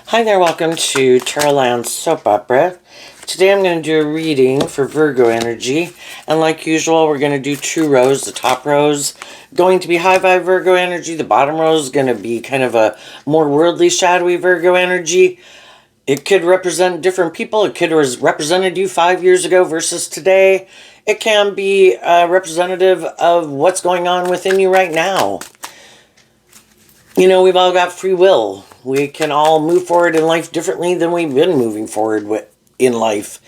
Hi there, welcome to Tarotland Soap Opera. Today I'm going to do a reading for Virgo energy. And like usual, we're going to do two rows. The top row's going to be high vibe Virgo energy. The bottom row is going to be kind of a more worldly, shadowy Virgo energy. It could represent different people. It could have represented you 5 years ago versus today. It can be representative of what's going on within you right now. You know, we've all got free will. We can all move forward in life differently than we've been moving forward in life.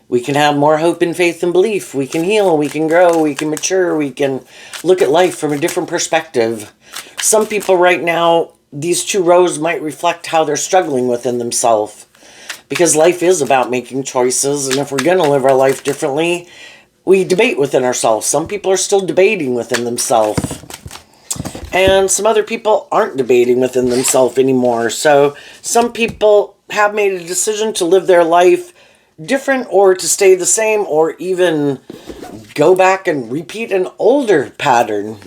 We can have more hope and faith and belief. We can heal, we can grow, we can mature, we can look at life from a different perspective. Some people right now, these two rows might reflect how they're struggling within themselves. Because life is about making choices, and if we're going to live our life differently, we debate within ourselves. Some people are still debating within themselves. And some other people aren't debating within themselves anymore. So some people have made a decision to live their life different or to stay the same or even go back and repeat an older pattern.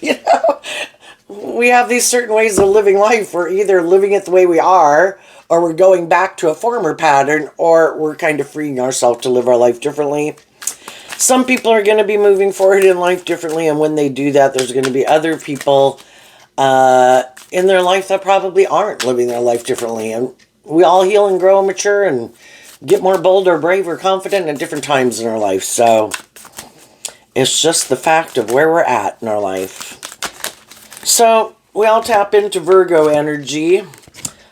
You know, we have these certain ways of living life. We're either living it the way we are, or we're going back to a former pattern, or we're kind of freeing ourselves to live our life differently. Some people are going to be moving forward in life differently, and when they do that, there's going to be other people in their life that probably aren't living their life differently. And we all heal and grow and mature and get more bold or brave or confident at different times in our life. So it's just the fact of where we're at in our life. So we all tap into Virgo energy.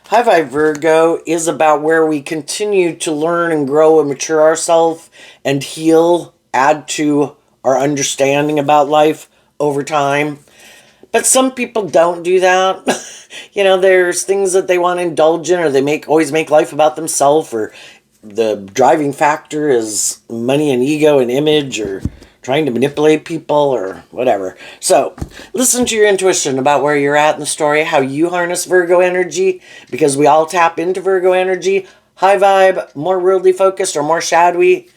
High Vibe Virgo is about where we continue to learn and grow and mature ourselves and heal, add to our understanding about life over time. But some people don't do that. You know, there's things that they want to indulge in, or they always make life about themselves, or the driving factor is money and ego and image, or trying to manipulate people, or whatever. So listen to your intuition about where you're at in the story, how you harness Virgo energy, because we all tap into Virgo energy. High vibe, more worldly focused, or more shadowy.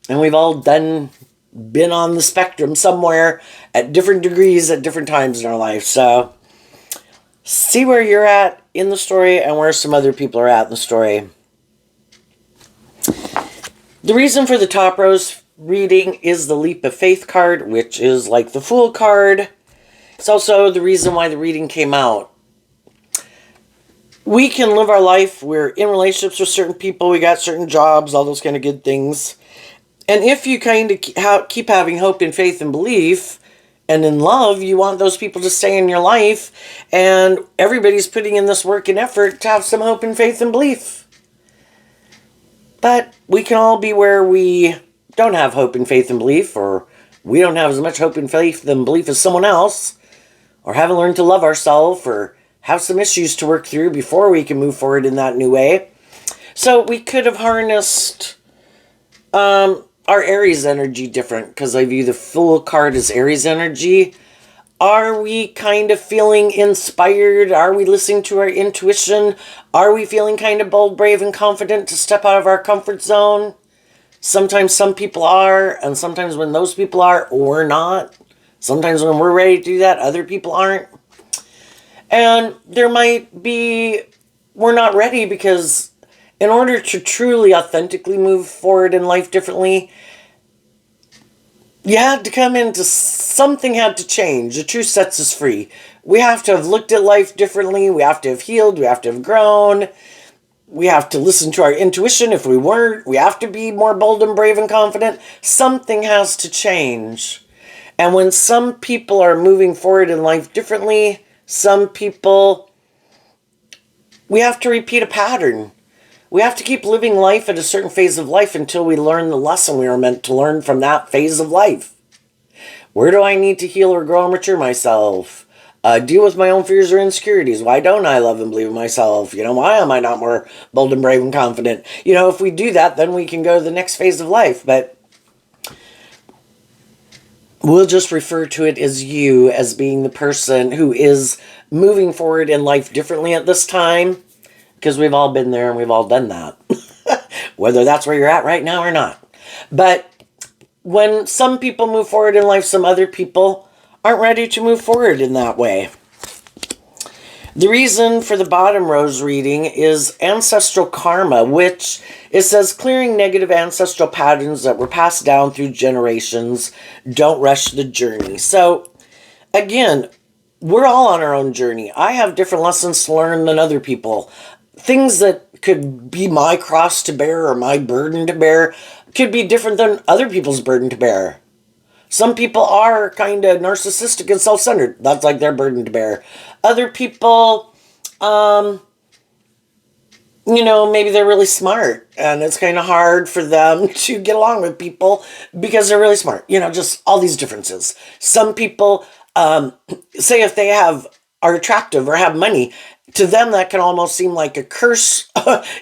And we've all been on the spectrum somewhere at different degrees at different times in our life. So see where you're at in the story and where some other people are at in the story. The reason for the top row's reading is the Leap of Faith card, which is like the Fool card. It's also the reason why the reading came out. We can live our life. We're in relationships with certain people. We got certain jobs, all those kind of good things. And if you kind of keep having hope and faith and belief, and in love, you want those people to stay in your life, and everybody's putting in this work and effort to have some hope and faith and belief. But we can all be where we don't have hope and faith and belief, or we don't have as much hope and faith and belief as someone else, or haven't learned to love ourselves, or have some issues to work through before we can move forward in that new way. So we could have harnessed our Aries energy different, because I view the Fool card as Aries energy. Are we kind of feeling inspired? Are we listening to our intuition? Are we feeling kind of bold, brave, and confident to step out of our comfort zone? Sometimes some people are, and sometimes when those people are, we're not. Sometimes when we're ready to do that, other people aren't. And there might be, we're not ready, because in order to truly, authentically move forward in life differently, you had to come into, something had to change. The truth sets us free. We have to have looked at life differently. We have to have healed. We have to have grown. We have to listen to our intuition. If we weren't, we have to be more bold and brave and confident. Something has to change. And when some people are moving forward in life differently, some people, we have to repeat a pattern. We have to keep living life at a certain phase of life until we learn the lesson we are meant to learn from that phase of life. Where do I need to heal or grow and mature myself? Deal with my own fears or insecurities. Why don't I love and believe in myself? You know, why am I not more bold and brave and confident? You know, if we do that, then we can go to the next phase of life. But we'll just refer to it as you, as being the person who is moving forward in life differently at this time. Because we've all been there and we've all done that. Whether that's where you're at right now or not. But when some people move forward in life, some other people aren't ready to move forward in that way. The reason for the bottom rose reading is ancestral karma, which it says clearing negative ancestral patterns that were passed down through generations. Don't rush the journey. So, again, we're all on our own journey. I have different lessons to learn than other people. Things that could be my cross to bear or my burden to bear could be different than other people's burden to bear. Some people are kind of narcissistic and self-centered. That's like their burden to bear. Other people, maybe they're really smart and it's kind of hard for them to get along with people because they're really smart. Just all these differences. Some people, say if they are attractive or have money, to them that can almost seem like a curse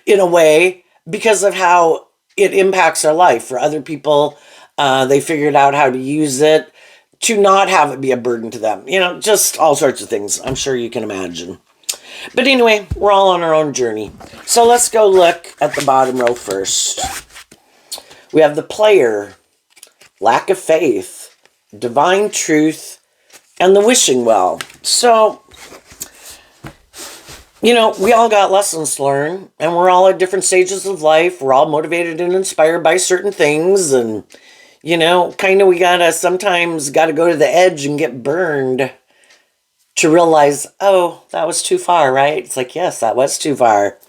in a way because of how it impacts their life. For other people, they figured out how to use it to not have it be a burden to them. Just all sorts of things. I'm sure you can imagine. But anyway, we're all on our own journey. So let's go look at the bottom row first. We have the player, lack of faith, divine truth, and the wishing well. So, we all got lessons to learn, and we're all at different stages of life. We're all motivated and inspired by certain things, and we sometimes gotta go to the edge and get burned to realize, oh, that was too far, right? It's like, yes, that was too far.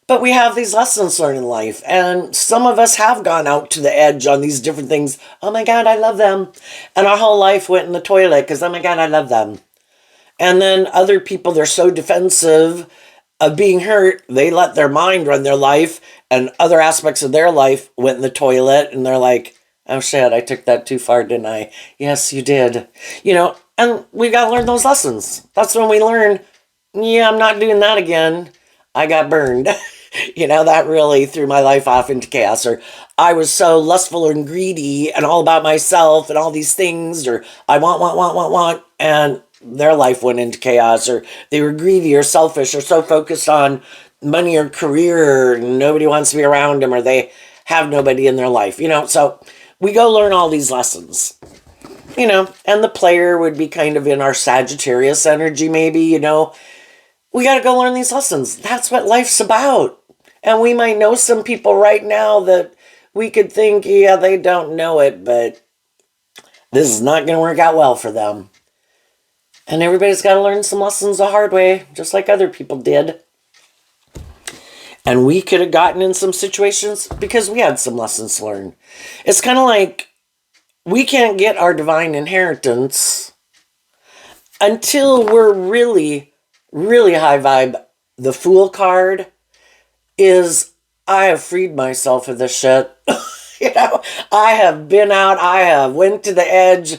But we have these lessons learned in life, and some of us have gone out to the edge on these different things. Oh my God, I love them. And our whole life went in the toilet because, oh my God, I love them. And then other people, they're so defensive of being hurt, they let their mind run their life, and other aspects of their life went in the toilet, and they're like, oh shit, I took that too far, didn't I? Yes, you did. And we got to learn those lessons. That's when we learn, yeah, I'm not doing that again. I got burned. That really threw my life off into chaos. Or I was so lustful and greedy and all about myself and all these things. Or I want. And their life went into chaos. Or they were greedy or selfish or so focused on money or career. Nobody wants to be around them, or they have nobody in their life. So we go learn all these lessons. And the player would be kind of in our Sagittarius energy, maybe. We got to go learn these lessons. That's what life's about. And we might know some people right now that we could think, yeah, they don't know it, but this is not going to work out well for them. And everybody's got to learn some lessons the hard way, just like other people did. And we could have gotten in some situations because we had some lessons to learn. It's kind of like we can't get our divine inheritance until we're really, really high vibe. The Fool card is, I have freed myself of this shit. I have been out. I have went to the edge.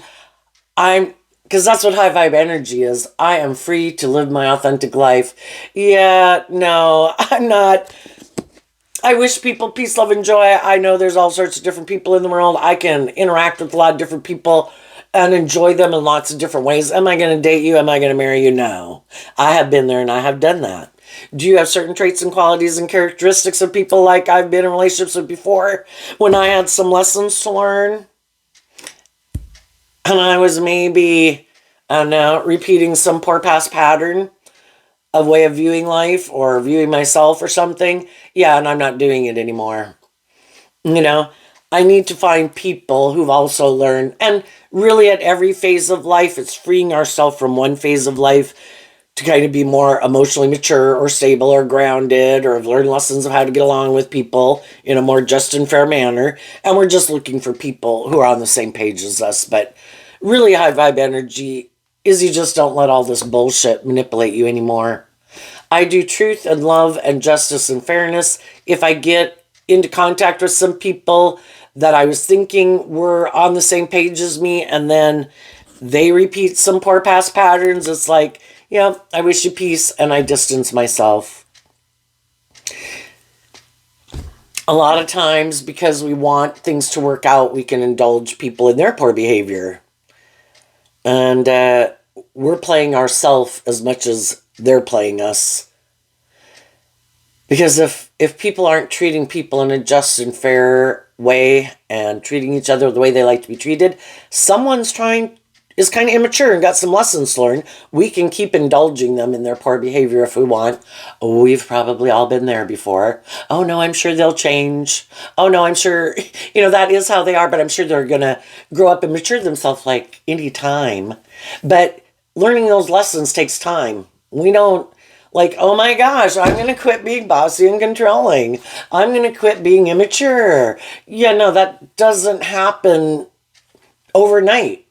Because that's what high vibe energy is. I am free to live my authentic life. Yeah, no, I'm not. I wish people peace, love, and joy. I know there's all sorts of different people in the world. I can interact with a lot of different people and enjoy them in lots of different ways. Am I going to date you? Am I going to marry you? No. I have been there and I have done that. Do you have certain traits and qualities and characteristics of people like I've been in relationships with before when I had some lessons to learn? And I was maybe, I don't know, repeating some poor past pattern of way of viewing life or viewing myself or something. Yeah, and I'm not doing it anymore. I need to find people who've also learned. And really at every phase of life, it's freeing ourselves from one phase of life to kind of be more emotionally mature or stable or grounded, or have learned lessons of how to get along with people in a more just and fair manner. And we're just looking for people who are on the same page as us. But really high vibe energy is you just don't let all this bullshit manipulate you anymore. I do truth and love and justice and fairness. If I get into contact with some people that I was thinking were on the same page as me, and then they repeat some poor past patterns, it's like, yeah, I wish you peace, and I distance myself. A lot of times, because we want things to work out, we can indulge people in their poor behavior. And we're playing ourselves as much as they're playing us. Because if people aren't treating people in a just and fair way and treating each other the way they like to be treated, someone's trying is kind of immature and got some lessons to learn. We can keep indulging them in their poor behavior if we want. We've probably all been there before. Oh no, I'm sure they'll change. Oh no, I'm sure, that is how they are, but I'm sure they're going to grow up and mature themselves like any time. But learning those lessons takes time. We don't oh my gosh, I'm going to quit being bossy and controlling. I'm going to quit being immature. Yeah, no, that doesn't happen overnight.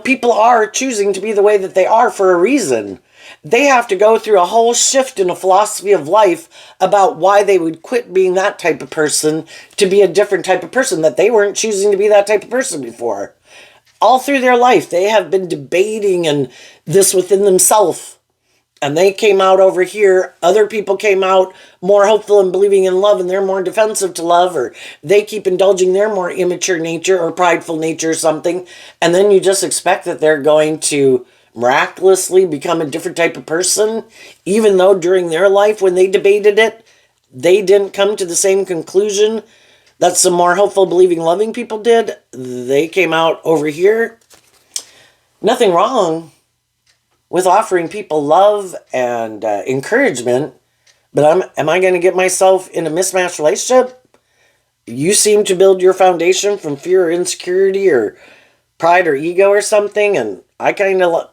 People are choosing to be the way that they are for a reason. They have to go through a whole shift in a philosophy of life about why they would quit being that type of person to be a different type of person, that they weren't choosing to be that type of person before. All through their life, they have been debating and this within themselves. And they came out over here. Other people came out more hopeful and believing in love, and they're more defensive to love, or they keep indulging their more immature nature or prideful nature or something. And then you just expect that they're going to miraculously become a different type of person, even though during their life when they debated it, they didn't come to the same conclusion that some more hopeful, believing, loving people did. They came out over here. Nothing wrong with offering people love and encouragement, but am I going to get myself in a mismatched relationship? You seem to build your foundation from fear or insecurity or pride or ego or something, and I kind of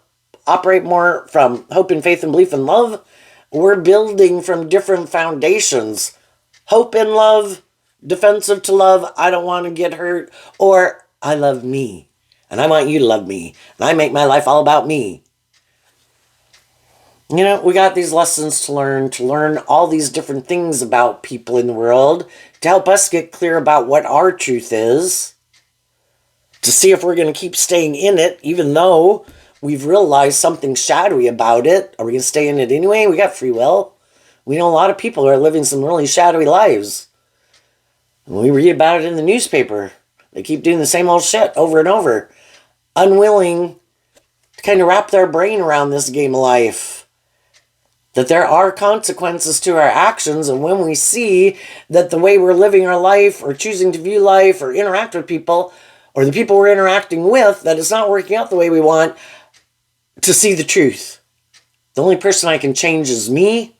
operate more from hope and faith and belief and love. We're building from different foundations. Hope and love, defensive to love, I don't want to get hurt, or I love me, and I want you to love me, and I make my life all about me. We got these lessons to learn all these different things about people in the world to help us get clear about what our truth is, to see if we're going to keep staying in it, even though we've realized something shadowy about it. Are we going to stay in it anyway? We got free will. We know a lot of people who are living some really shadowy lives. And we read about it in the newspaper. They keep doing the same old shit over and over, unwilling to kind of wrap their brain around this game of life. That there are consequences to our actions, and when we see that the way we're living our life or choosing to view life or interact with people or the people we're interacting with, that it's not working out the way we want, to see the truth. The only person I can change is me.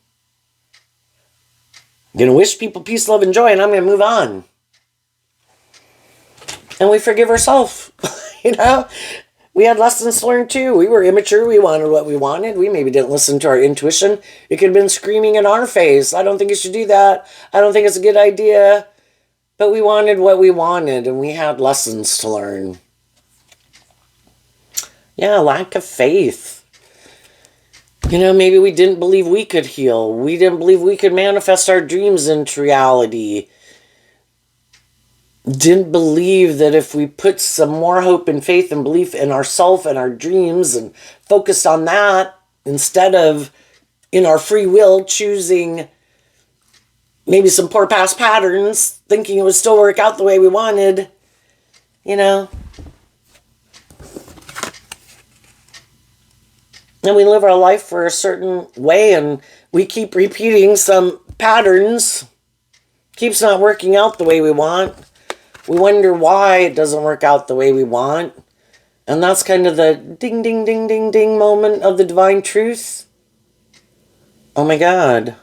I'm going to wish people peace, love, and joy, and I'm going to move on. And we forgive ourselves, We had lessons to learn too. We were immature. We wanted what we wanted. We maybe didn't listen to our intuition. It could have been screaming in our face. I don't think you should do that. I don't think it's a good idea. But we wanted what we wanted, and we had lessons to learn. Yeah, lack of faith. Maybe we didn't believe we could heal. We didn't believe we could manifest our dreams into reality. Didn't believe that if we put some more hope and faith and belief in ourselves and our dreams and focused on that instead of in our free will choosing maybe some poor past patterns, thinking it would still work out the way we wanted, And we live our life for a certain way, and we keep repeating some patterns. Keeps not working out the way we want. We wonder why it doesn't work out the way we want. And that's kind of the ding, ding, ding, ding, ding moment of the divine truth. Oh my God.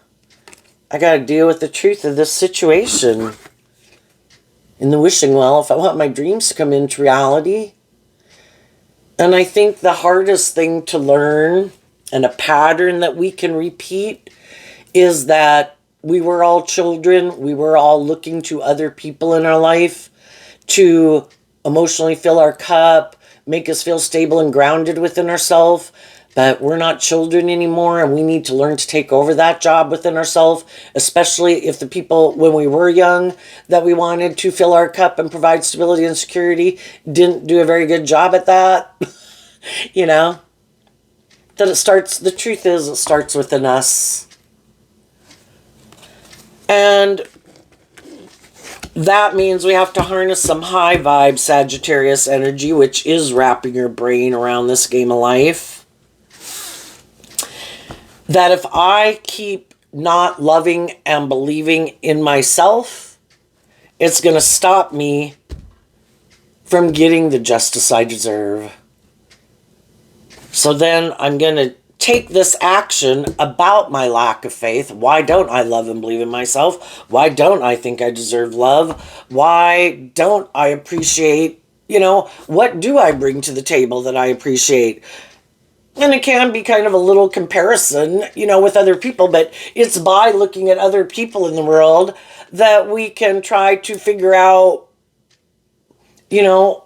I got to deal with the truth of this situation. In the wishing well, if I want my dreams to come into reality. And I think the hardest thing to learn, and a pattern that we can repeat, is that we were all children. We were all looking to other people in our life to emotionally fill our cup, make us feel stable and grounded within ourselves. But we're not children anymore, and we need to learn to take over that job within ourselves, especially if the people when we were young that we wanted to fill our cup and provide stability and security didn't do a very good job at that. The truth is it starts within us. And that means we have to harness some high vibe Sagittarius energy, which is wrapping your brain around this game of life. That if I keep not loving and believing in myself, it's going to stop me from getting the justice I deserve. So then I'm going to take this action about my lack of faith. Why don't I love and believe in myself? Why don't I think I deserve love? Why don't I appreciate, what do I bring to the table that I appreciate? And it can be kind of a little comparison, with other people, but it's by looking at other people in the world that we can try to figure out,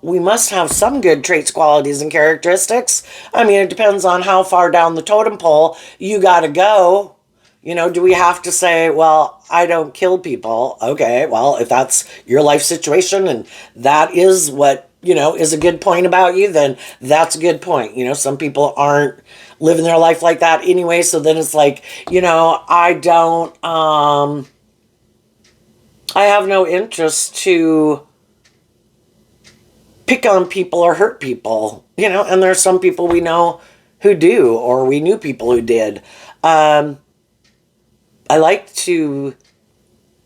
we must have some good traits, qualities, and characteristics. I mean, it depends on how far down the totem pole you got to go. Do we have to say, well, I don't kill people? Okay, well, if that's your life situation and that is what, is a good point about you, then that's a good point. Some people aren't living their life like that anyway. So then it's like, I don't, I have no interest to pick on people or hurt people, and there's some people we know who do, or we knew people who did. I like to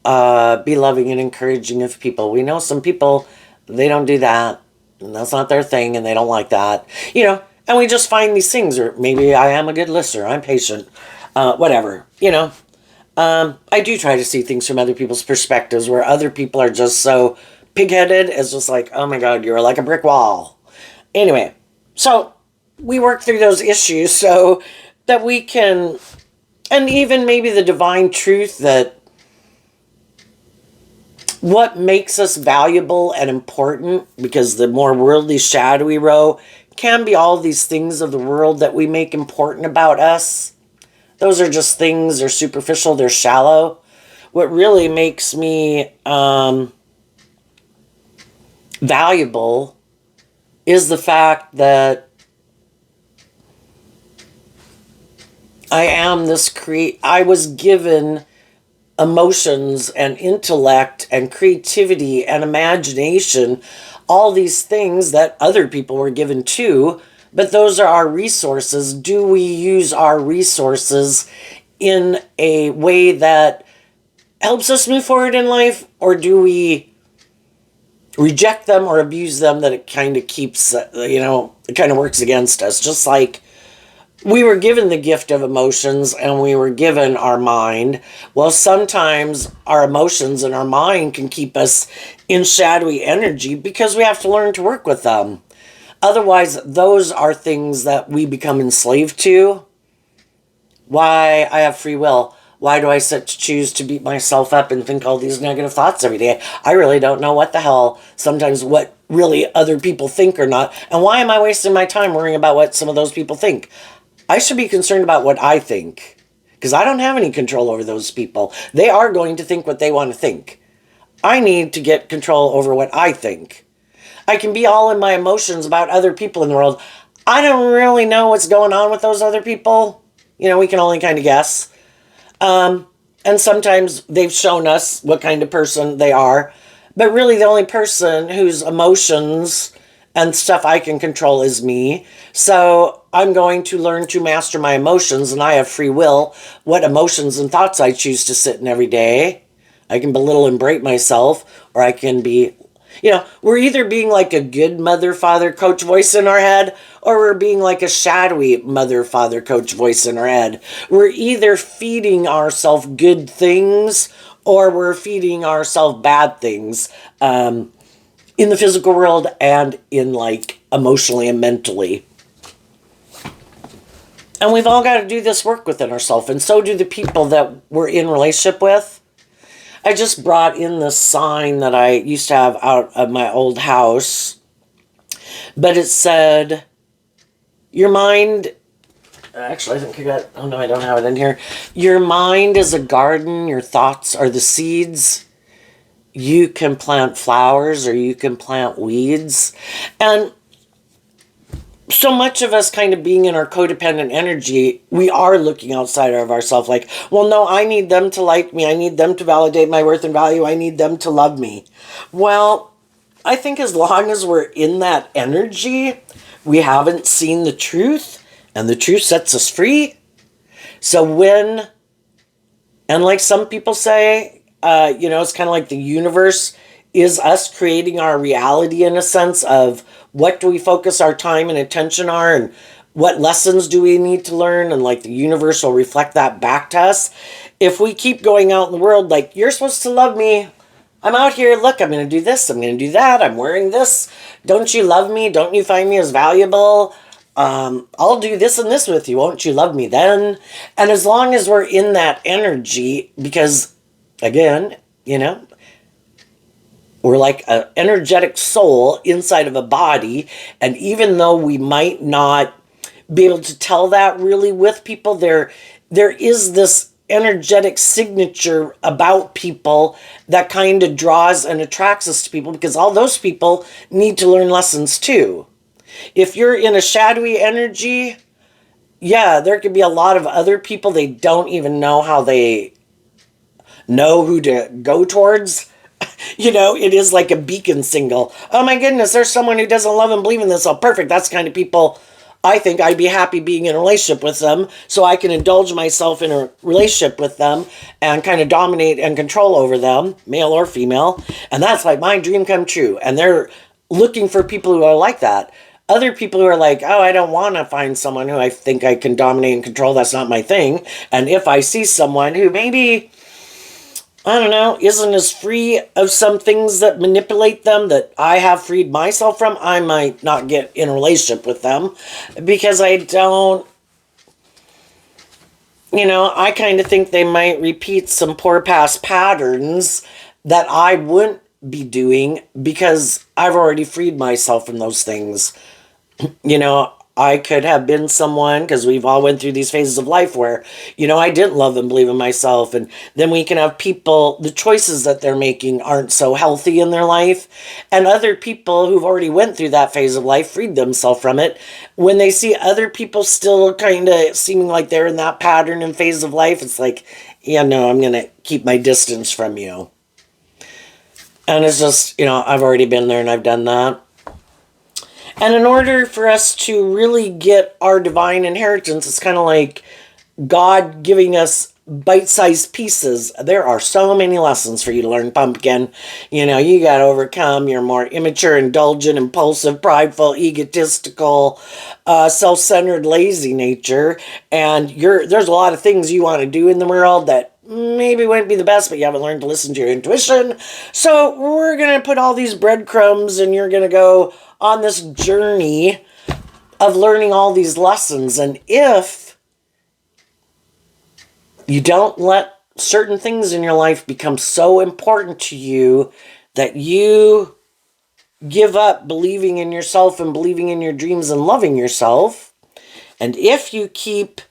be loving and encouraging of people. We know some people, they don't do that, and that's not their thing, and they don't like that, and we just find these things, or maybe I am a good listener, I'm patient, whatever, I do try to see things from other people's perspectives, where other people are just so pig-headed. It's just like, oh my God, you're like a brick wall. Anyway, so we work through those issues so that we can, and even maybe the divine truth that what makes us valuable and important, because the more worldly, shadowy row can be all these things of the world that we make important about us. Those are just things, they're superficial, they're shallow. What really makes me valuable is the fact that I was given emotions and intellect and creativity and imagination, all these things that other people were given too, but those are our resources. Do we use our resources in a way that helps us move forward in life, or do we reject them or abuse them, that it kind of keeps, it kind of works against us? Just like we were given the gift of emotions and we were given our mind. Well, sometimes our emotions and our mind can keep us in shadowy energy because we have to learn to work with them. Otherwise, those are things that we become enslaved to. Why I have free will. Why do I choose to beat myself up and think all these negative thoughts every day? I really don't know what the hell, sometimes what really other people think or not. And why am I wasting my time worrying about what some of those people think? I should be concerned about what I think, because I don't have any control over those people. They are going to think what they want to think. I need to get control over what I think. I can be all in my emotions about other people in the world. I don't really know what's going on with those other people. We can only kind of guess. And sometimes they've shown us what kind of person they are. But really the only person whose emotions and stuff I can control is me. So I'm going to learn to master my emotions, and I have free will. What emotions and thoughts I choose to sit in every day. I can belittle and berate myself, or I can be, we're either being like a good mother, father, coach voice in our head, or we're being like a shadowy mother, father, coach voice in our head. We're either feeding ourselves good things, or we're feeding ourselves bad things, in the physical world and in emotionally and mentally. And we've all got to do this work within ourselves, and so do the people that we're in relationship with. I just brought in this sign that I used to have out of my old house, but it said, your mind, actually I think I don't have it in here. Your mind is a garden, your thoughts are the seeds. You can plant flowers or you can plant weeds. And so much of us kind of being in our codependent energy, we are looking outside of ourselves like, well, no, I need them to like me. I need them to validate my worth and value. I need them to love me. Well, I think as long as we're in that energy, we haven't seen the truth, and the truth sets us free. So and like some people say, it's kind of like the universe is us creating our reality in a sense of what do we focus our time and attention on, and what lessons do we need to learn, and like the universe will reflect that back to us. If we keep going out in the world like, you're supposed to love me, I'm out here, look, I'm going to do this, I'm going to do that, I'm wearing this, don't you love me, don't you find me as valuable, I'll do this and this with you, won't you love me then? And as long as we're in that energy, because again, we're like an energetic soul inside of a body, and even though we might not be able to tell that really with people, there is this energetic signature about people that kind of draws and attracts us to people, because all those people need to learn lessons too. If you're in a shadowy energy, yeah, there could be a lot of other people, they don't even know how they know who to go towards. It is like a beacon signal. Oh my goodness, there's someone who doesn't love and believe in this. Oh, perfect. That's the kind of people I think I'd be happy being in a relationship with them, so I can indulge myself in a relationship with them and kind of dominate and control over them, male or female. And that's like my dream come true. And they're looking for people who are like that. Other people who are like, oh, I don't want to find someone who I think I can dominate and control. That's not my thing. And if I see someone who maybe, I don't know, isn't as free of some things that manipulate them that I have freed myself from, I might not get in a relationship with them, because I don't, I kind of think they might repeat some poor past patterns that I wouldn't be doing, because I've already freed myself from those things. I could have been someone, because we've all went through these phases of life where, I didn't love and believe in myself. And then we can have people, the choices that they're making aren't so healthy in their life. And other people who've already went through that phase of life, freed themselves from it. When they see other people still kind of seeming like they're in that pattern and phase of life, it's like, yeah, no, I'm going to keep my distance from you. And it's just, I've already been there and I've done that. And in order for us to really get our divine inheritance, it's kind of like God giving us bite-sized pieces. There are so many lessons for you to learn, pumpkin. You got to overcome your more immature, indulgent, impulsive, prideful, egotistical, self-centered, lazy nature. And there's a lot of things you want to do in the world that maybe wouldn't be the best, but you haven't learned to listen to your intuition. So we're going to put all these breadcrumbs, and you're going to go on this journey of learning all these lessons. And if you don't let certain things in your life become so important to you that you give up believing in yourself and believing in your dreams and loving yourself, and if you keep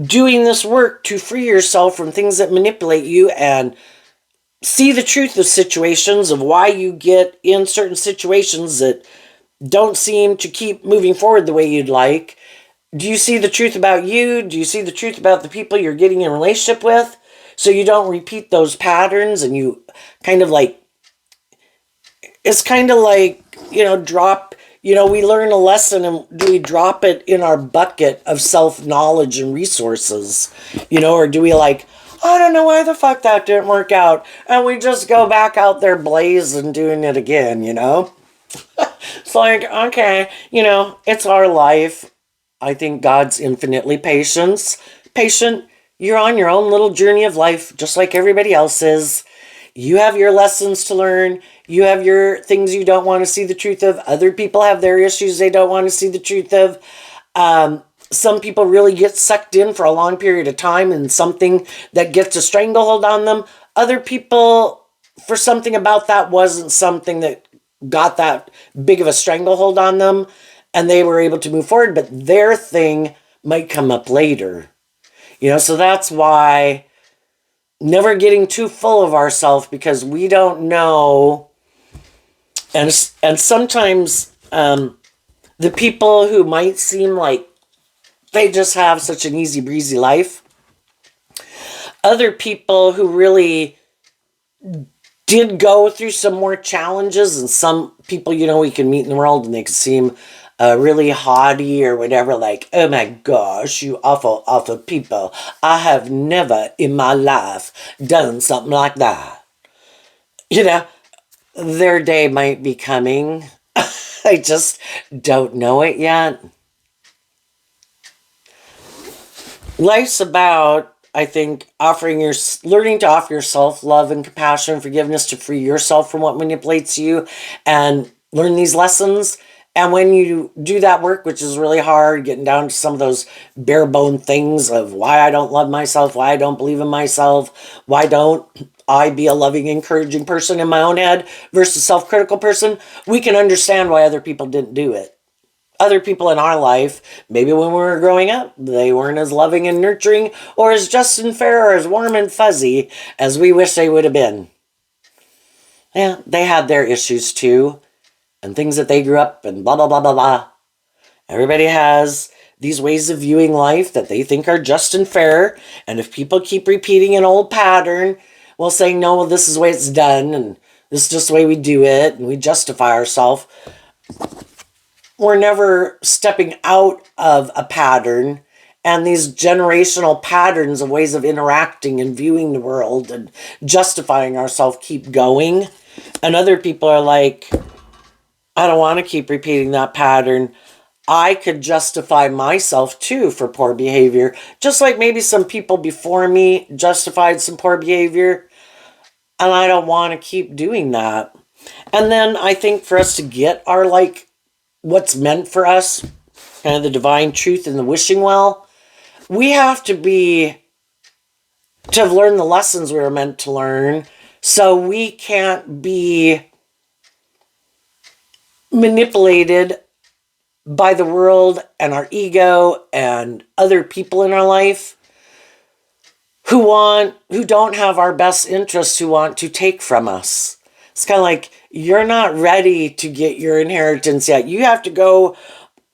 doing this work to free yourself from things that manipulate you and see the truth of situations, of why you get in certain situations that don't seem to keep moving forward the way you'd like. Do you see the truth about you? Do you see the truth about the people you're getting in a relationship with? So you don't repeat those patterns, and you kind of like, it's kind of like, drop, we learn a lesson, and do we drop it in our bucket of self-knowledge and resources? Or do we like, I don't know why the fuck that didn't work out, and we just go back out there blazing doing it again, It's like, okay, it's our life. I think God's infinitely patient. You're on your own little journey of life, just like everybody else is. You have your lessons to learn. You have your things you don't want to see the truth of. Other people have their issues they don't want to see the truth of. Some people really get sucked in for a long period of time in something that gets a stranglehold on them. Other people, for something about that wasn't something that got that big of a stranglehold on them, and they were able to move forward, but their thing might come up later. So that's why never getting too full of ourselves, because we don't know. And sometimes the people who might seem like they just have such an easy breezy life, other people who really did go through some more challenges, and some people, we can meet in the world and they can seem really haughty or whatever, like, oh my gosh, you awful, awful people. I have never in my life done something like that. their day might be coming. I just don't know it yet. Life's about, I think, learning to offer yourself love and compassion and forgiveness to free yourself from what manipulates you and learn these lessons. And when you do that work, which is really hard, getting down to some of those bare bone things of why I don't love myself, why I don't believe in myself, why don't I be a loving, encouraging person in my own head versus self-critical person, we can understand why other people didn't do it. Other people in our life, maybe when we were growing up, they weren't as loving and nurturing or as just and fair or as warm and fuzzy as we wish they would have been. Yeah, they had their issues too, and things that they grew up and blah, blah, blah, blah, blah. Everybody has these ways of viewing life that they think are just and fair, and if people keep repeating an old pattern, well, saying, no, well, this is the way it's done, and this is just the way we do it, and we justify ourselves, we're never stepping out of a pattern, and these generational patterns of ways of interacting and viewing the world and justifying ourselves keep going. And other people are like, I don't want to keep repeating that pattern. I could justify myself too for poor behavior, just like maybe some people before me justified some poor behavior, and I don't want to keep doing that. And then I think for us to get our what's meant for us, kind of the divine truth in the wishing well, we have to have learned the lessons we were meant to learn, so we can't be manipulated by the world and our ego and other people in our life who don't have our best interests, who want to take from us. It's kind of like, you're not ready to get your inheritance yet. You have to go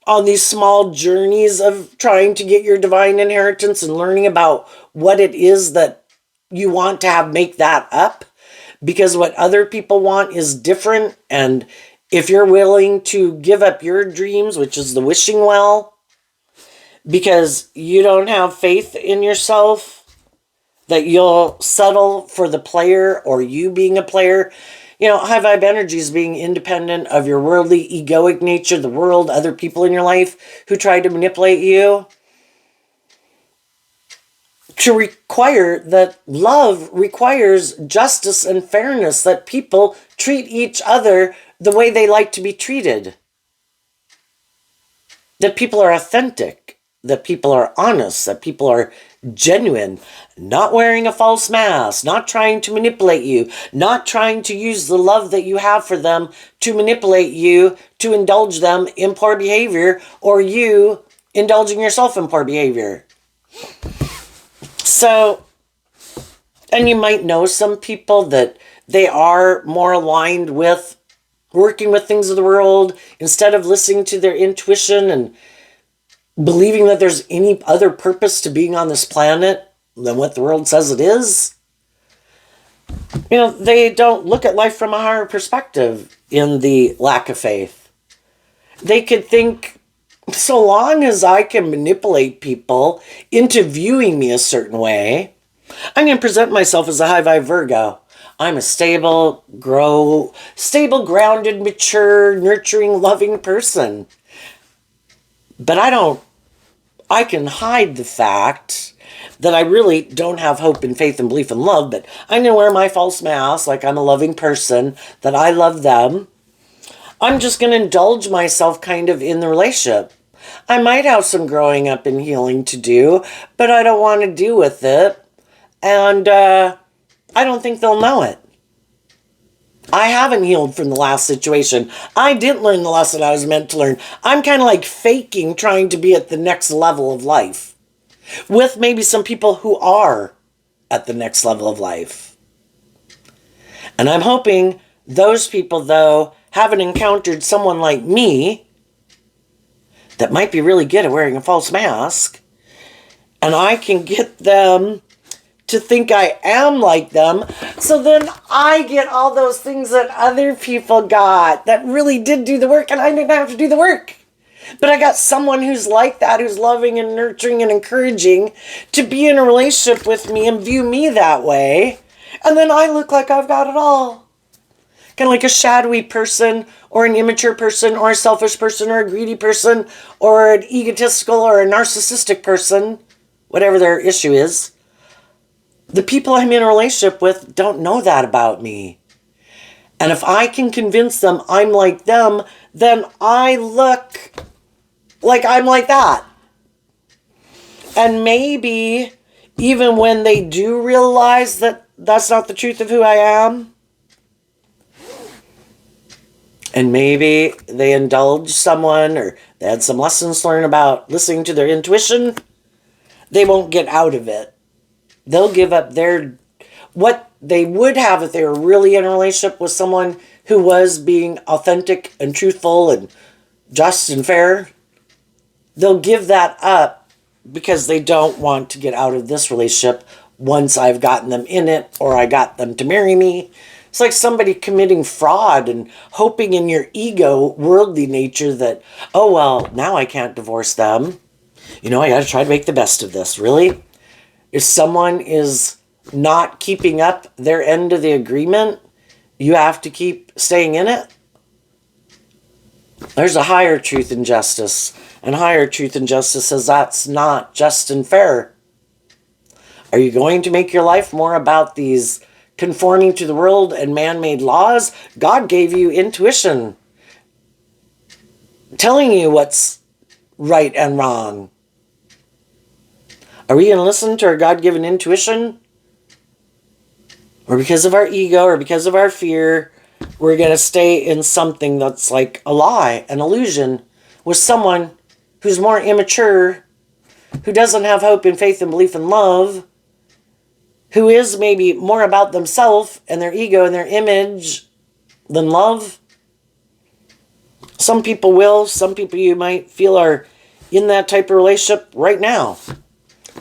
on these small journeys of trying to get your divine inheritance and learning about what it is that you want to have, make that up, because what other people want is different. And if you're willing to give up your dreams, which is the wishing well, because you don't have faith in yourself, that you'll settle for the player or you being a player. You know, high vibe energy is being independent of your worldly, egoic nature, the world, other people in your life who try to manipulate you. To require that love requires justice and fairness, that people treat each other the way they like to be treated. That people are authentic, that people are honest, that people are genuine, not wearing a false mask, not trying to manipulate you, not trying to use the love that you have for them to manipulate you, to indulge them in poor behavior, or you indulging yourself in poor behavior. So, and you might know some people that they are more aligned with working with things of the world instead of listening to their intuition and believing that there's any other purpose to being on this planet than what the world says it is. You know, they don't look at life from a higher perspective in the lack of faith. They could think, so long as I can manipulate people into viewing me a certain way, I'm going to present myself as a high vibe Virgo. I'm a stable, grounded, mature, nurturing, loving person. But I can hide the fact that I really don't have hope and faith and belief and love, but I'm going to wear my false mask like I'm a loving person, that I love them. I'm just going to indulge myself kind of in the relationship. I might have some growing up and healing to do, but I don't want to deal with it. And I don't think they'll know it. I haven't healed from the last situation. I didn't learn the lesson I was meant to learn. I'm kind of like faking trying to be at the next level of life with maybe some people who are at the next level of life. And I'm hoping those people, though, haven't encountered someone like me that might be really good at wearing a false mask, and I can get them to think I am like them, so then I get all those things that other people got that really did do the work, and I didn't have to do the work. But I got someone who's like that, who's loving and nurturing and encouraging, to be in a relationship with me and view me that way, and then I look like I've got it all. Kind of like a shadowy person, or an immature person, or a selfish person, or a greedy person, or an egotistical or a narcissistic person, whatever their issue is. The people I'm in a relationship with don't know that about me. And if I can convince them I'm like them, then I look like I'm like that. And maybe even when they do realize that that's not the truth of who I am, and maybe they indulge someone or they had some lessons learned about listening to their intuition, they won't get out of it. They'll give up what they would have if they were really in a relationship with someone who was being authentic and truthful and just and fair. They'll give that up because they don't want to get out of this relationship once I've gotten them in it or I got them to marry me. It's like somebody committing fraud and hoping in your ego, worldly nature that, oh, well, now I can't divorce them. I got to try to make the best of this. Really? If someone is not keeping up their end of the agreement, you have to keep staying in it? There's a higher truth and justice. And higher truth and justice says that's not just and fair. Are you going to make your life more about these conforming to the world and man-made laws? God gave you intuition, telling you what's right and wrong. Are we going to listen to our God-given intuition? Or because of our ego or because of our fear, we're going to stay in something that's like a lie, an illusion, with someone who's more immature, who doesn't have hope and faith and belief and love, who is maybe more about themselves and their ego and their image than love? Some people will. Some people you might feel are in that type of relationship right now.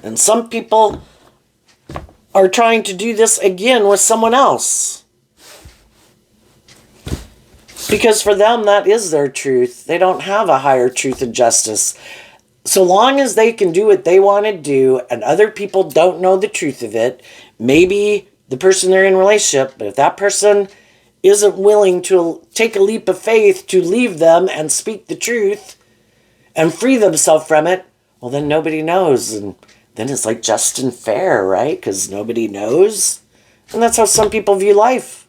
And some people are trying to do this again with someone else. Because for them, that is their truth. They don't have a higher truth and justice. So long as they can do what they want to do and other people don't know the truth of it, maybe the person they're in a relationship, but if that person isn't willing to take a leap of faith to leave them and speak the truth and free themselves from it, well, then nobody knows. And then it's like just and fair, right? Because nobody knows. And that's how some people view life.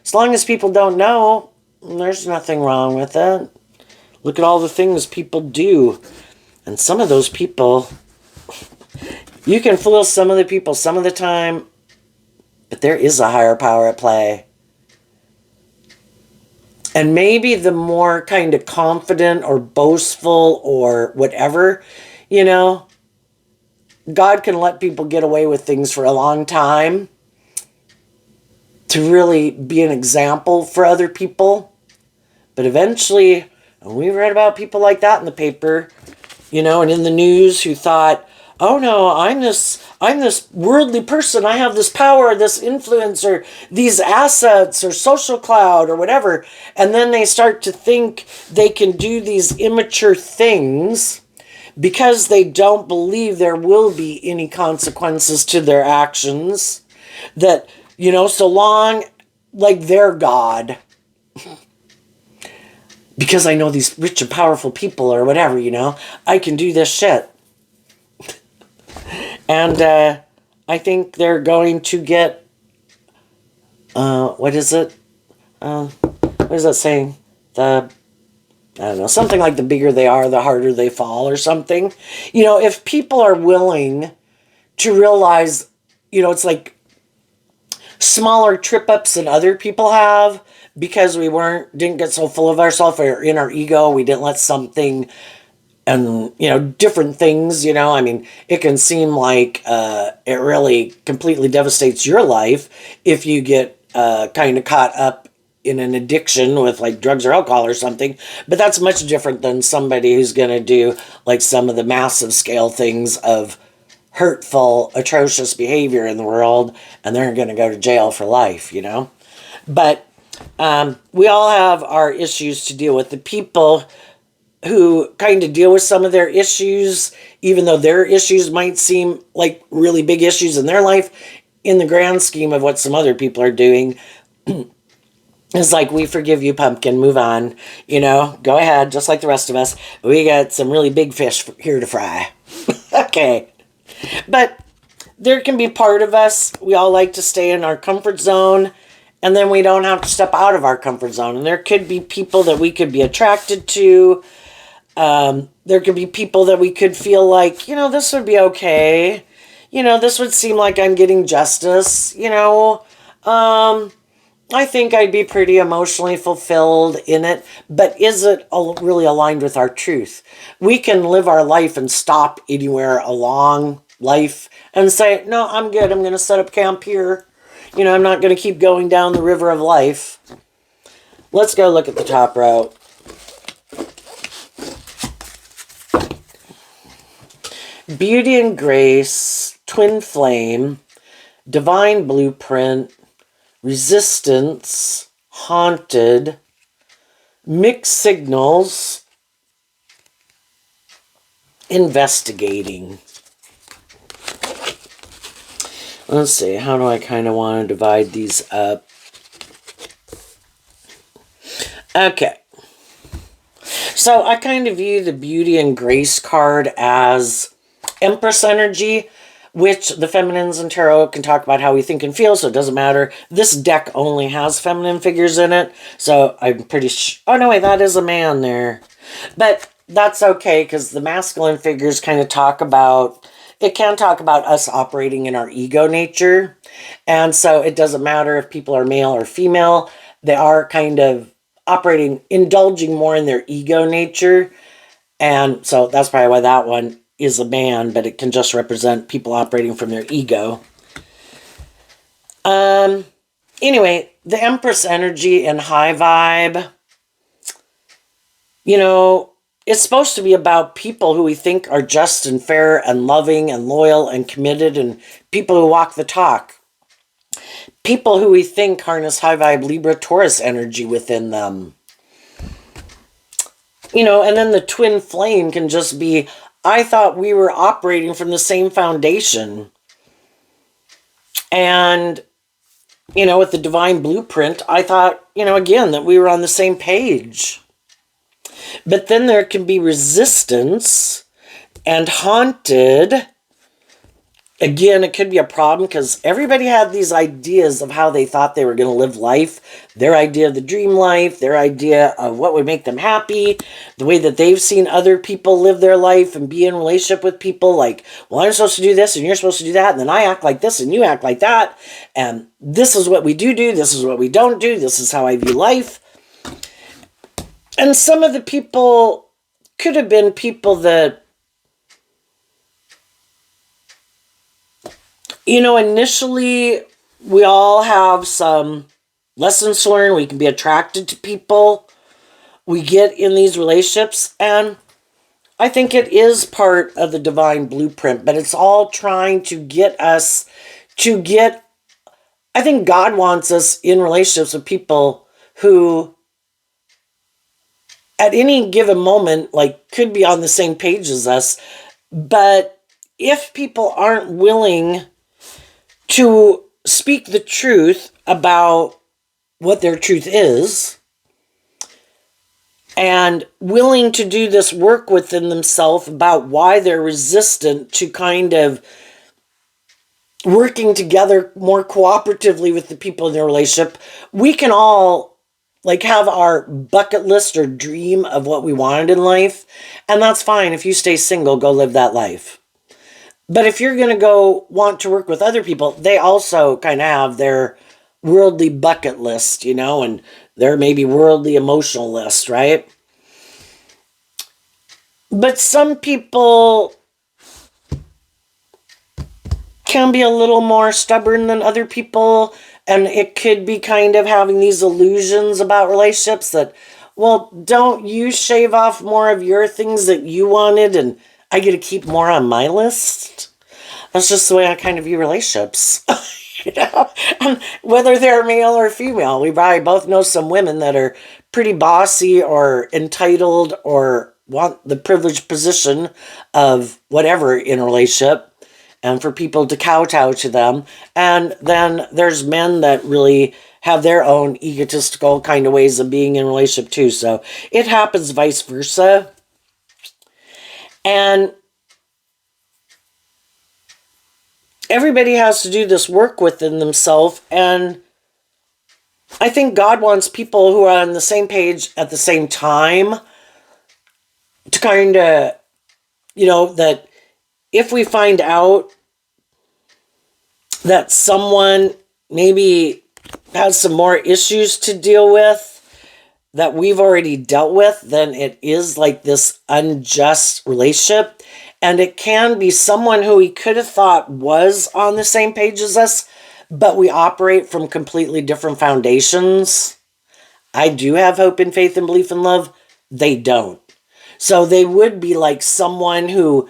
As long as people don't know, there's nothing wrong with it. Look at all the things people do. And some of those people, you can fool some of the people some of the time, but there is a higher power at play. And maybe the more kind of confident or boastful or whatever, God can let people get away with things for a long time to really be an example for other people. But eventually, and we read about people like that in the paper, and in the news who thought, oh no, I'm this worldly person. I have this power, this influence, or these assets, or social clout, or whatever. And then they start to think they can do these immature things because they don't believe there will be any consequences to their actions. That, so long, like they're God. Because I know these rich and powerful people or whatever, I can do this shit. And I think they're going to get, what is it? What is that saying? I don't know, something like the bigger they are, the harder they fall or something. If people are willing to realize, it's like smaller trip-ups than other people have because we didn't get so full of ourselves or in our ego, we didn't let something and, different things, it can seem like it really completely devastates your life if you get kind of caught up in an addiction with like drugs or alcohol or something. But that's much different than somebody who's going to do like some of the massive scale things of hurtful, atrocious behavior in the world, and they're going to go to jail for life, But we all have our issues to deal with. The people who kind of deal with some of their issues, even though their issues might seem like really big issues in their life, in the grand scheme of what some other people are doing, It's like, we forgive you, pumpkin, move on. Go ahead, just like the rest of us. We got some really big fish here to fry. Okay. But there can be part of us, we all like to stay in our comfort zone, and then we don't have to step out of our comfort zone. And there could be people that we could be attracted to. There could be people that we could feel like, this would be okay. This would seem like I'm getting justice. I think I'd be pretty emotionally fulfilled in it, but is it really aligned with our truth? We can live our life and stop anywhere along life and say, no, I'm good. I'm going to set up camp here. I'm not going to keep going down the river of life. Let's go look at the top row. Beauty and grace, twin flame, divine blueprint, resistance, haunted, mixed signals, investigating. Let's see, how do I kind of want to divide these up? Okay. So I kind of view the beauty and grace card as Empress energy, which the feminines in tarot can talk about how we think and feel, so it doesn't matter. This deck only has feminine figures in it, so I'm pretty sure... Oh, no, wait, that is a man there. But that's okay, because the masculine figures kind of talk about... It can talk about us operating in our ego nature, and so it doesn't matter if people are male or female. They are kind of operating, indulging more in their ego nature, and so that's probably why that one is a man, but it can just represent people operating from their ego. Anyway, the Empress energy and high vibe, it's supposed to be about people who we think are just and fair and loving and loyal and committed, and people who walk the talk. People who we think harness high vibe Libra Taurus energy within them. And then the twin flame can just be, I thought we were operating from the same foundation. And, with the divine blueprint, I thought, again, that we were on the same page. But then there can be resistance and haunted. Again, it could be a problem because everybody had these ideas of how they thought they were going to live life. Their idea of the dream life, their idea of what would make them happy, the way that they've seen other people live their life and be in relationship with people. Like, well, I'm supposed to do this and you're supposed to do that. And then I act like this and you act like that. And this is what we do. This is what we don't do. This is how I view life. And some of the people could have been people that, initially we all have some lessons to learn. We can be attracted to people. We get in these relationships, and I think it is part of the divine blueprint, but it's all trying to get us to get... I think God wants us in relationships with people who at any given moment, could be on the same page as us, but if people aren't willing to speak the truth about what their truth is, and willing to do this work within themselves about why they're resistant to kind of working together more cooperatively with the people in their relationship, we can all have our bucket list or dream of what we wanted in life, and that's fine. If you stay single, go live that life. But if you're going to go want to work with other people, they also kind of have their worldly bucket list, and their maybe worldly emotional list, right? But some people can be a little more stubborn than other people, and it could be kind of having these illusions about relationships that, well, don't you shave off more of your things that you wanted and I get to keep more on my list? That's just the way I kind of view relationships. Whether they're male or female. We probably both know some women that are pretty bossy or entitled or want the privileged position of whatever in a relationship. and for people to kowtow to them. And then there's men that really have their own egotistical kind of ways of being in a relationship too. So it happens vice versa. And everybody has to do this work within themselves. And I think God wants people who are on the same page at the same time to kind of, that if we find out that someone maybe has some more issues to deal with that we've already dealt with, then it is like this unjust relationship. And it can be someone who we could have thought was on the same page as us, but we operate from completely different foundations. I do have hope and faith and belief and love. They don't. So they would be like someone who,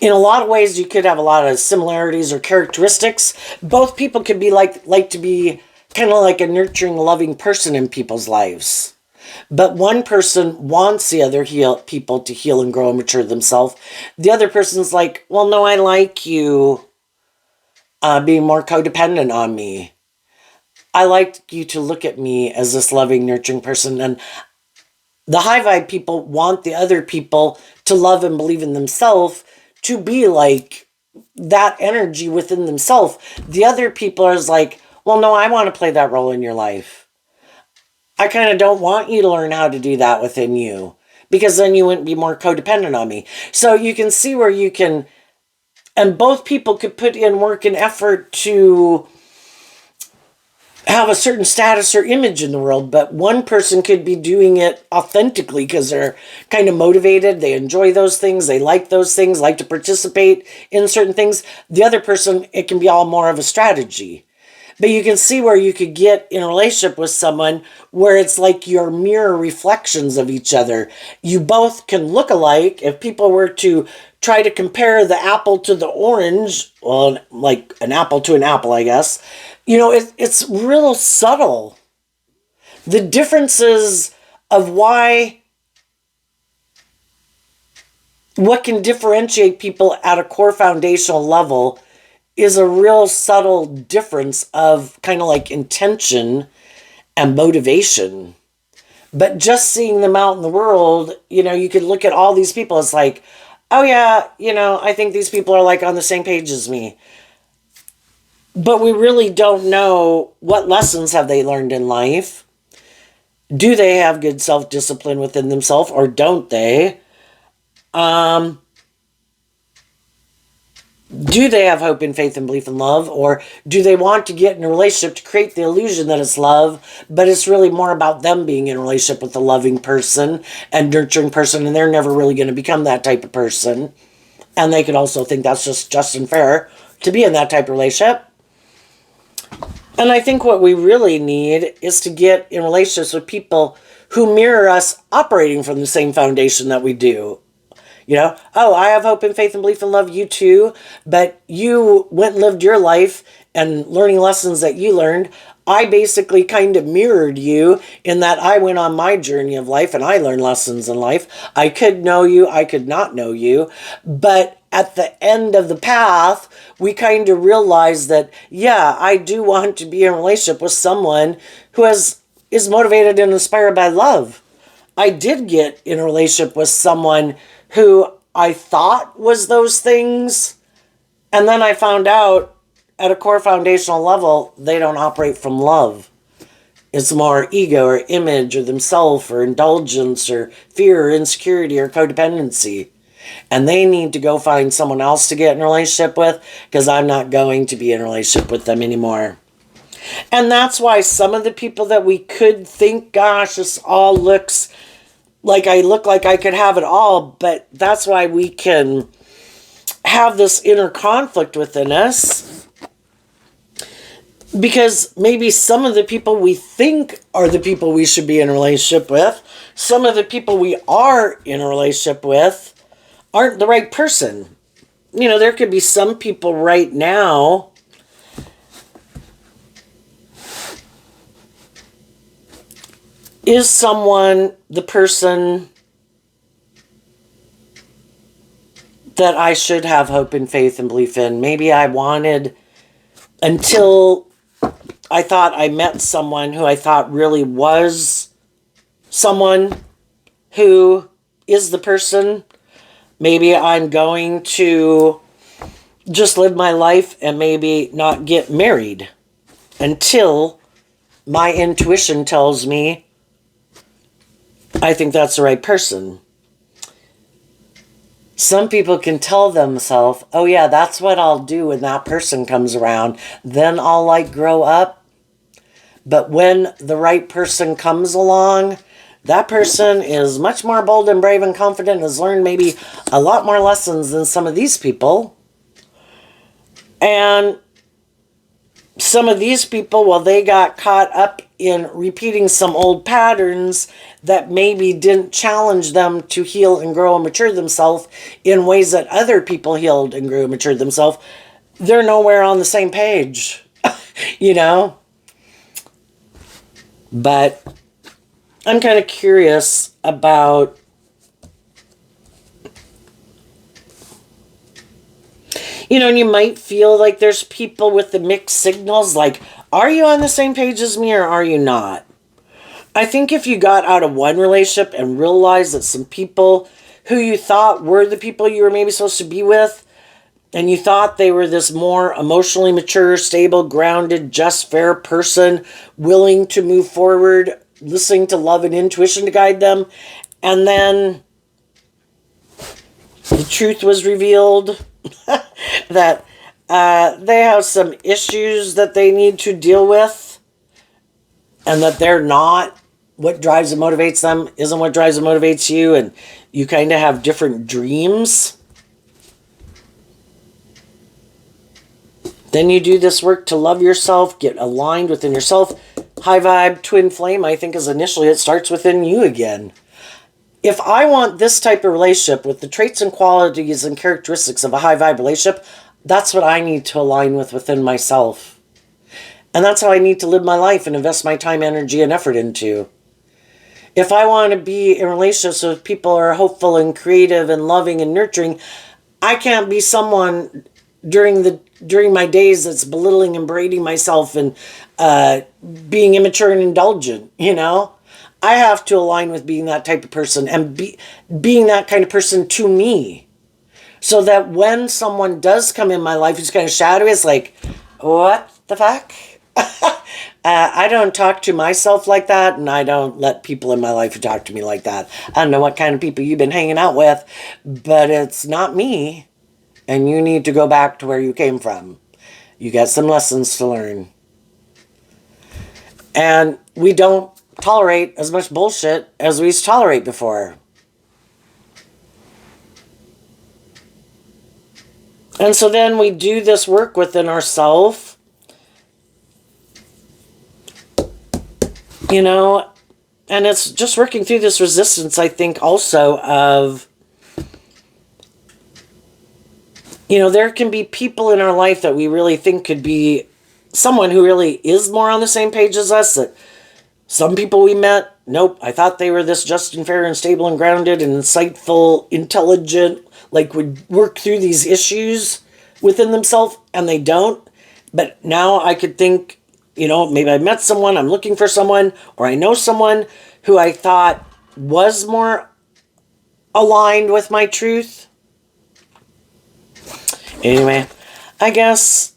in a lot of ways, you could have a lot of similarities or characteristics. Both people could be like to be kind of like a nurturing, loving person in people's lives. But one person wants the other people to heal and grow and mature themselves. The other person's like, well, no, I like you being more codependent on me. I like you to look at me as this loving, nurturing person. And the high vibe people want the other people to love and believe in themselves, to be like that energy within themselves. The other people are like, well, no, I want to play that role in your life. I kind of don't want you to learn how to do that within you, because then you wouldn't be more codependent on me. So you can see where you can, and both people could put in work and effort to have a certain status or image in the world, but one person could be doing it authentically because they're kind of motivated, they enjoy those things, they like those things, like to participate in certain things. The other person, it can be all more of a strategy. But you can see where you could get in a relationship with someone where it's like your mirror reflections of each other. You both can look alike. If people were to try to compare the apple to the orange, well, like an apple to an apple, I guess, it's real subtle. The differences of what can differentiate people at a core foundational level is a real subtle difference of kind of like intention and motivation. But just seeing them out in the world, you could look at all these people. It's like, oh yeah, I think these people are like on the same page as me. But we really don't know what lessons have they learned in life. Do they have good self-discipline within themselves, or don't they? Do they have hope and faith and belief and love? Or do they want to get in a relationship to create the illusion that it's love, but it's really more about them being in a relationship with a loving person and nurturing person, and they're never really going to become that type of person. And they could also think that's just and fair to be in that type of relationship. And I think what we really need is to get in relationships with people who mirror us, operating from the same foundation that we do. Oh, I have hope and faith and belief and love, you too, but you went and lived your life and learning lessons that you learned. I basically kind of mirrored you in that I went on my journey of life and I learned lessons in life. I could know you, I could not know you, but at the end of the path, we kind of realize that, yeah, I do want to be in a relationship with someone who is motivated and inspired by love. I did get in a relationship with someone who I thought was those things, and then I found out at a core foundational level, they don't operate from love. It's more ego or image or themself or indulgence or fear or insecurity or codependency. And they need to go find someone else to get in a relationship with, because I'm not going to be in a relationship with them anymore. And that's why some of the people that we could think, gosh, this all looks like I look like I could have it all, but that's why we can have this inner conflict within us, because maybe some of the people we think are the people we should be in a relationship with, some of the people we are in a relationship with aren't the right person. There could be some people right now is someone, the person that I should have hope and faith and belief in. Maybe I wanted, until I thought I met someone who I thought really was someone who is the person. Maybe I'm going to just live my life and maybe not get married until my intuition tells me I think that's the right person. Some people can tell themselves, oh yeah, that's what I'll do when that person comes around. Then I'll like grow up. But when the right person comes along, that person is much more bold and brave and confident and has learned maybe a lot more lessons than some of these people. And some of these people, well, they got caught up in repeating some old patterns that maybe didn't challenge them to heal and grow and mature themselves in ways that other people healed and grew and matured themselves. They're nowhere on the same page, you know? But I'm kind of curious about and you might feel like there's people with the mixed signals, like, are you on the same page as me or are you not? I think if you got out of one relationship and realized that some people who you thought were the people you were maybe supposed to be with, and you thought they were this more emotionally mature, stable, grounded, just, fair person, willing to move forward, listening to love and intuition to guide them, and then the truth was revealed that they have some issues that they need to deal with, and that they're not what drives and motivates them isn't what drives and motivates you, and you kind of have different dreams. Then you do this work to love yourself, get aligned within yourself. High vibe, twin flame, I think is initially it starts within you again. If I want this type of relationship with the traits and qualities and characteristics of a high vibe relationship, that's what I need to align with within myself. And that's how I need to live my life and invest my time, energy, and effort into. If I want to be in relationships with people who are hopeful and creative and loving and nurturing, I can't be someone during my days that's belittling and berating myself and being immature and indulgent, I have to align with being that type of person and being that kind of person to me. So that when someone does come in my life who's kind of shadowy, it's like, what the fuck? I don't talk to myself like that, and I don't let people in my life who talk to me like that. I don't know what kind of people you've been hanging out with, but it's not me. And you need to go back to where you came from. You got some lessons to learn. And we don't tolerate as much bullshit as we used to tolerate before. And so then we do this work within ourselves, and it's just working through this resistance, I think, also of, there can be people in our life that we really think could be someone who really is more on the same page as us. That some people we met, nope, I thought they were this just and fair and stable and grounded and insightful, intelligent, like would work through these issues within themselves, and they don't. But now I could think, maybe I met someone, I'm looking for someone, or I know someone who I thought was more aligned with my truth. Anyway, I guess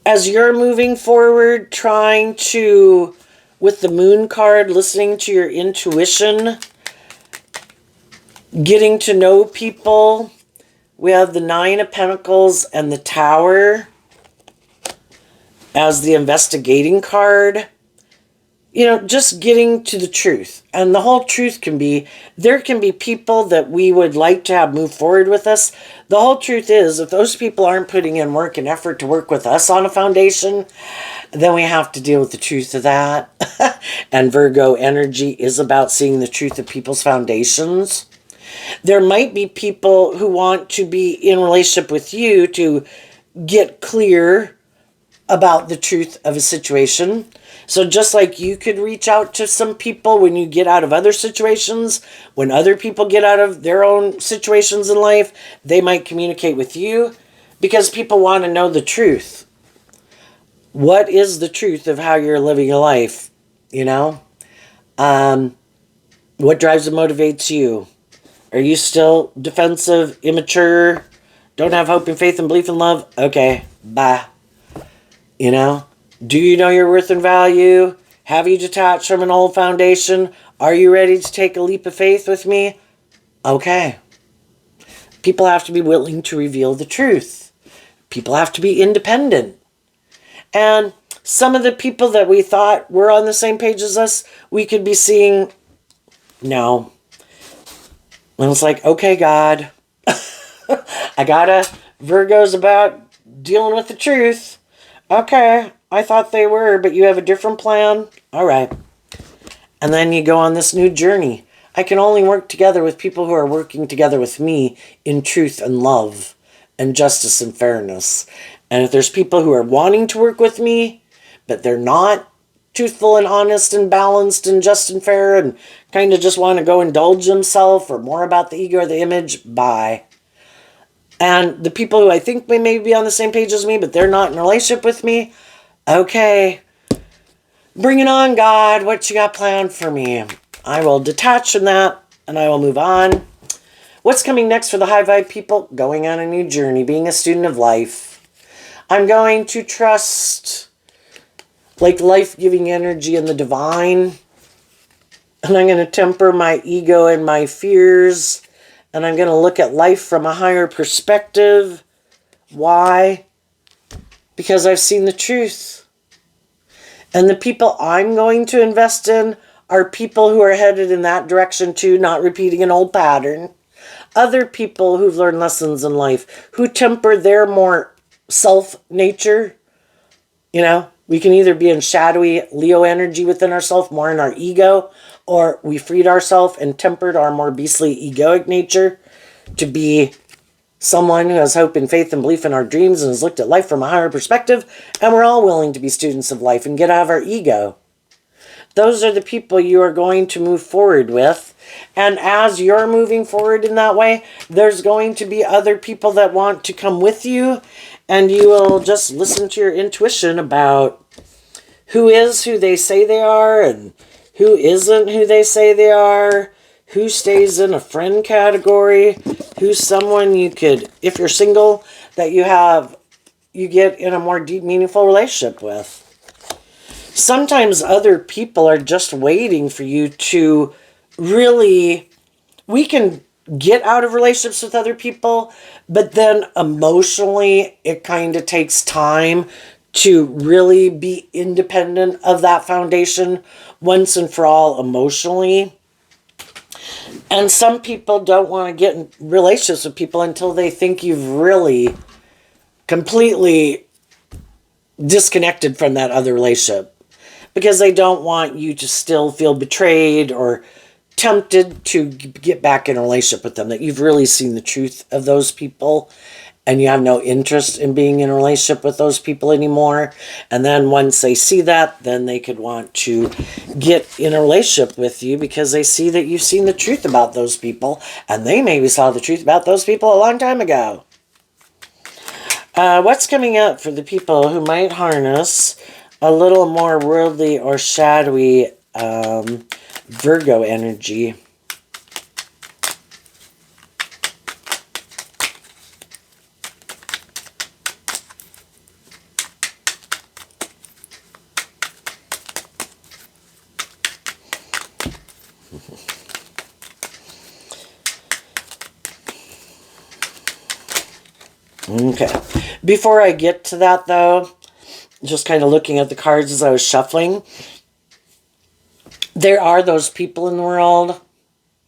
as you're moving forward, trying to, with the moon card, listening to your intuition, getting to know people, we have the Nine of Pentacles and the Tower as the investigating card. Just getting to the truth. And the whole truth can be, there can be people that we would like to have move forward with us. The whole truth is, if those people aren't putting in work and effort to work with us on a foundation, then we have to deal with the truth of that. And Virgo energy is about seeing the truth of people's foundations. There might be people who want to be in relationship with you to get clear about the truth of a situation. So just like you could reach out to some people when you get out of other situations, when other people get out of their own situations in life, they might communicate with you because people want to know the truth. What is the truth of how you're living your life? You know? What drives and motivates you? Are you still defensive, immature, don't have hope and faith and belief in love? Okay, bye. You know? Do you know your worth and value? Have you detached from an old foundation? Are you ready to take a leap of faith with me? Okay. People have to be willing to reveal the truth. People have to be independent. And some of the people that we thought were on the same page as us, we could be seeing, no. And it's like, okay, God, I gotta, Virgo's about dealing with the truth. Okay, I thought they were, but you have a different plan. All right. And then you go on this new journey. I can only work together with people who are working together with me in truth and love and justice and fairness. And if there's people who are wanting to work with me, but they're not truthful and honest and balanced and just and fair and kind of just want to go indulge themselves or more about the ego or the image, bye. And the people who I think may be on the same page as me, but they're not in a relationship with me, okay, bring it on, God. What you got planned for me? I will detach from that and I will move on. What's coming next for the high vibe people? Going on a new journey, being a student of life. I'm going to trust like life-giving energy in the divine. And I'm going to temper my ego and my fears. And I'm going to look at life from a higher perspective. Why? Because I've seen the truth. And the people I'm going to invest in are people who are headed in that direction too, not repeating an old pattern. Other people who've learned lessons in life, who temper their more self nature. You know, we can either be in shadowy Leo energy within ourselves, more in our ego, or we freed ourselves and tempered our more beastly egoic nature to be someone who has hope and faith and belief in our dreams and has looked at life from a higher perspective, and we're all willing to be students of life and get out of our ego. Those are the people you are going to move forward with. And as you're moving forward in that way, there's going to be other people that want to come with you. And you will just listen to your intuition about who is who they say they are and who isn't who they say they are. Who stays in a friend category. Who's someone you could, if you're single, that you get in a more deep, meaningful relationship with. Sometimes other people are just waiting for you to really, we can get out of relationships with other people, but then emotionally it kind of takes time to really be independent of that foundation once and for all emotionally. And some people don't want to get in relationships with people until they think you've really completely disconnected from that other relationship. Because they don't want you to still feel betrayed or tempted to get back in a relationship with them. That you've really seen the truth of those people and you have no interest in being in a relationship with those people anymore. And then once they see that, then they could want to get in a relationship with you because they see that you've seen the truth about those people. And they maybe saw the truth about those people a long time ago. What's coming up for the people who might harness a little more worldly or shadowy Virgo energy? Okay. Before I get to that, though, just kind of looking at the cards as I was shuffling, there are those people in the world,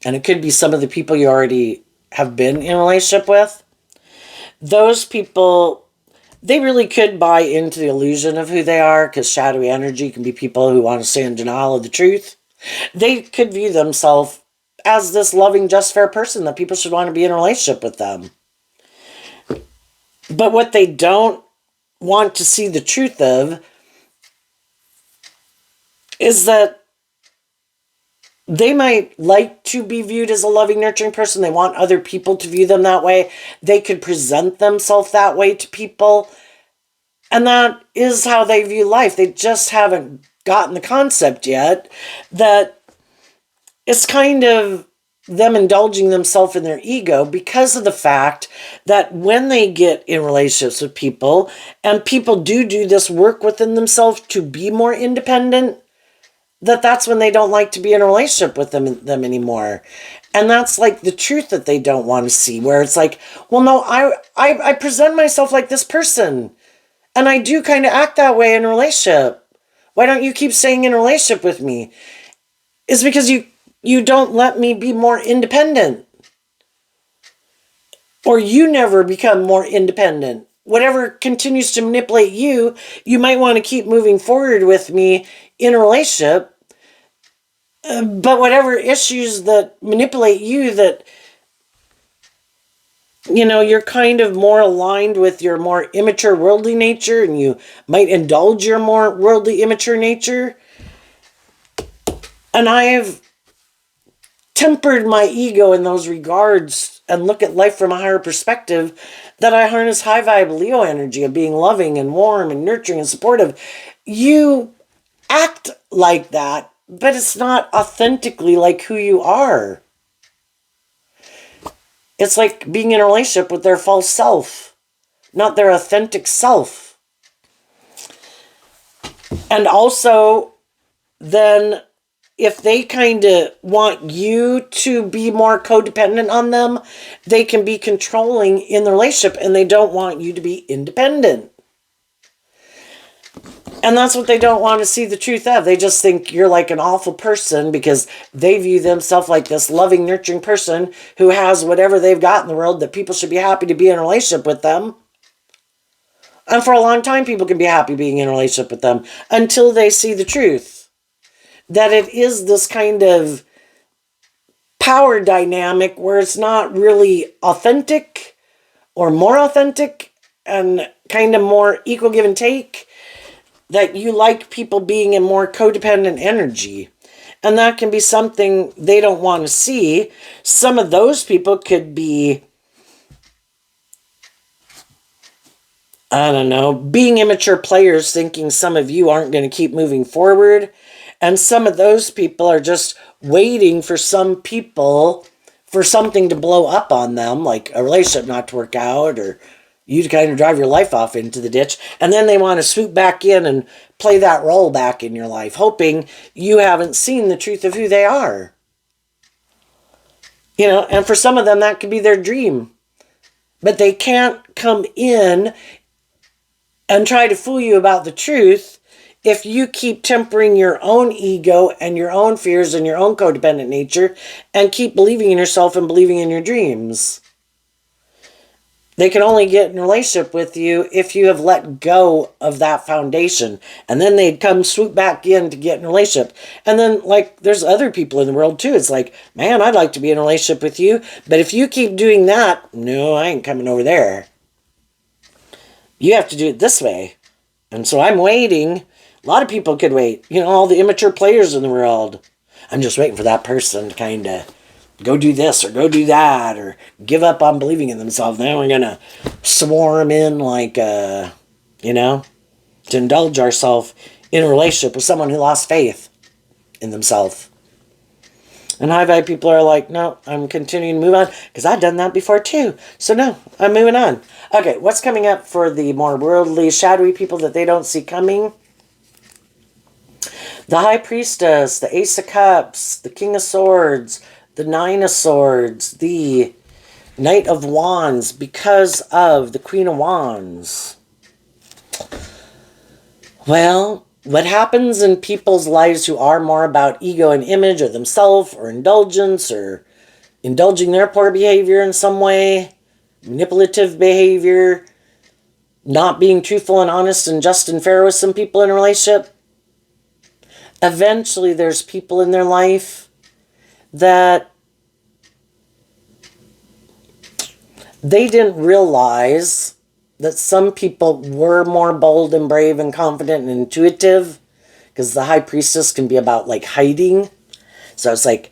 and it could be some of the people you already have been in a relationship with. Those people, they really could buy into the illusion of who they are, because shadowy energy can be people who want to stay in denial of the truth. They could view themselves as this loving, just, fair person that people should want to be in a relationship with them. But what they don't want to see the truth of is that they might like to be viewed as a loving, nurturing person. They want other people to view them that way. They could present themselves that way to people. And that is how they view life. They just haven't gotten the concept yet that it's kind of them indulging themselves in their ego because of the fact that when they get in relationships with people and people do this work within themselves to be more independent, that's when they don't like to be in a relationship with them anymore. And that's like the truth that they don't want to see, where it's like, well, no, I present myself like this person, and I do kind of act that way in a relationship. Why don't you keep staying in a relationship with me? It's because you don't let me be more independent. Or you never become more independent. Whatever continues to manipulate you, you might want to keep moving forward with me in a relationship. But whatever issues that manipulate you, that, you're kind of more aligned with your more immature worldly nature, and you might indulge your more worldly immature nature. And I have tempered my ego in those regards and look at life from a higher perspective, that I harness high vibe Leo energy of being loving and warm and nurturing and supportive. You act like that, but it's not authentically like who you are. It's like being in a relationship with their false self, not their authentic self. And also, then, if they kind of want you to be more codependent on them, they can be controlling in the relationship, and they don't want you to be independent. And that's what they don't want to see the truth of. They just think you're like an awful person because they view themselves like this loving, nurturing person who has whatever they've got in the world, that people should be happy to be in a relationship with them. And for a long time, people can be happy being in a relationship with them until they see the truth. That it is this kind of power dynamic where it's not really authentic or more authentic and kind of more equal give and take. That you like people being in more codependent energy. And that can be something they don't want to see. Some of those people could be, I don't know, being immature players, thinking some of you aren't going to keep moving forward. And some of those people are just waiting for some people, for something to blow up on them, like a relationship not to work out, or you to kind of drive your life off into the ditch, and then they want to swoop back in and play that role back in your life, hoping you haven't seen the truth of who they are. And for some of them, that could be their dream. But they can't come in and try to fool you about the truth if you keep tempering your own ego and your own fears and your own codependent nature and keep believing in yourself and believing in your dreams. They can only get in a relationship with you if you have let go of that foundation. And then they'd come swoop back in to get in a relationship. And then, like, there's other people in the world, too. It's like, man, I'd like to be in a relationship with you. But if you keep doing that, no, I ain't coming over there. You have to do it this way. And so I'm waiting. A lot of people could wait. All the immature players in the world. I'm just waiting for that person to kind of go do this or go do that or give up on believing in themselves. Now we're going to swarm in like, to indulge ourselves in a relationship with someone who lost faith in themselves. And high vibe people are like, no, I'm continuing to move on because I've done that before too. So no, I'm moving on. Okay, what's coming up for the more worldly, shadowy people that they don't see coming? The High Priestess, the Ace of Cups, the King of Swords, the Nine of Swords, the Knight of Wands, because of the Queen of Wands. Well, what happens in people's lives who are more about ego and image or themselves or indulgence or indulging their poor behavior in some way, manipulative behavior, not being truthful and honest and just and fair with some people in a relationship, eventually there's people in their life that they didn't realize that some people were more bold and brave and confident and intuitive because the high priestess can be about like hiding. So it's like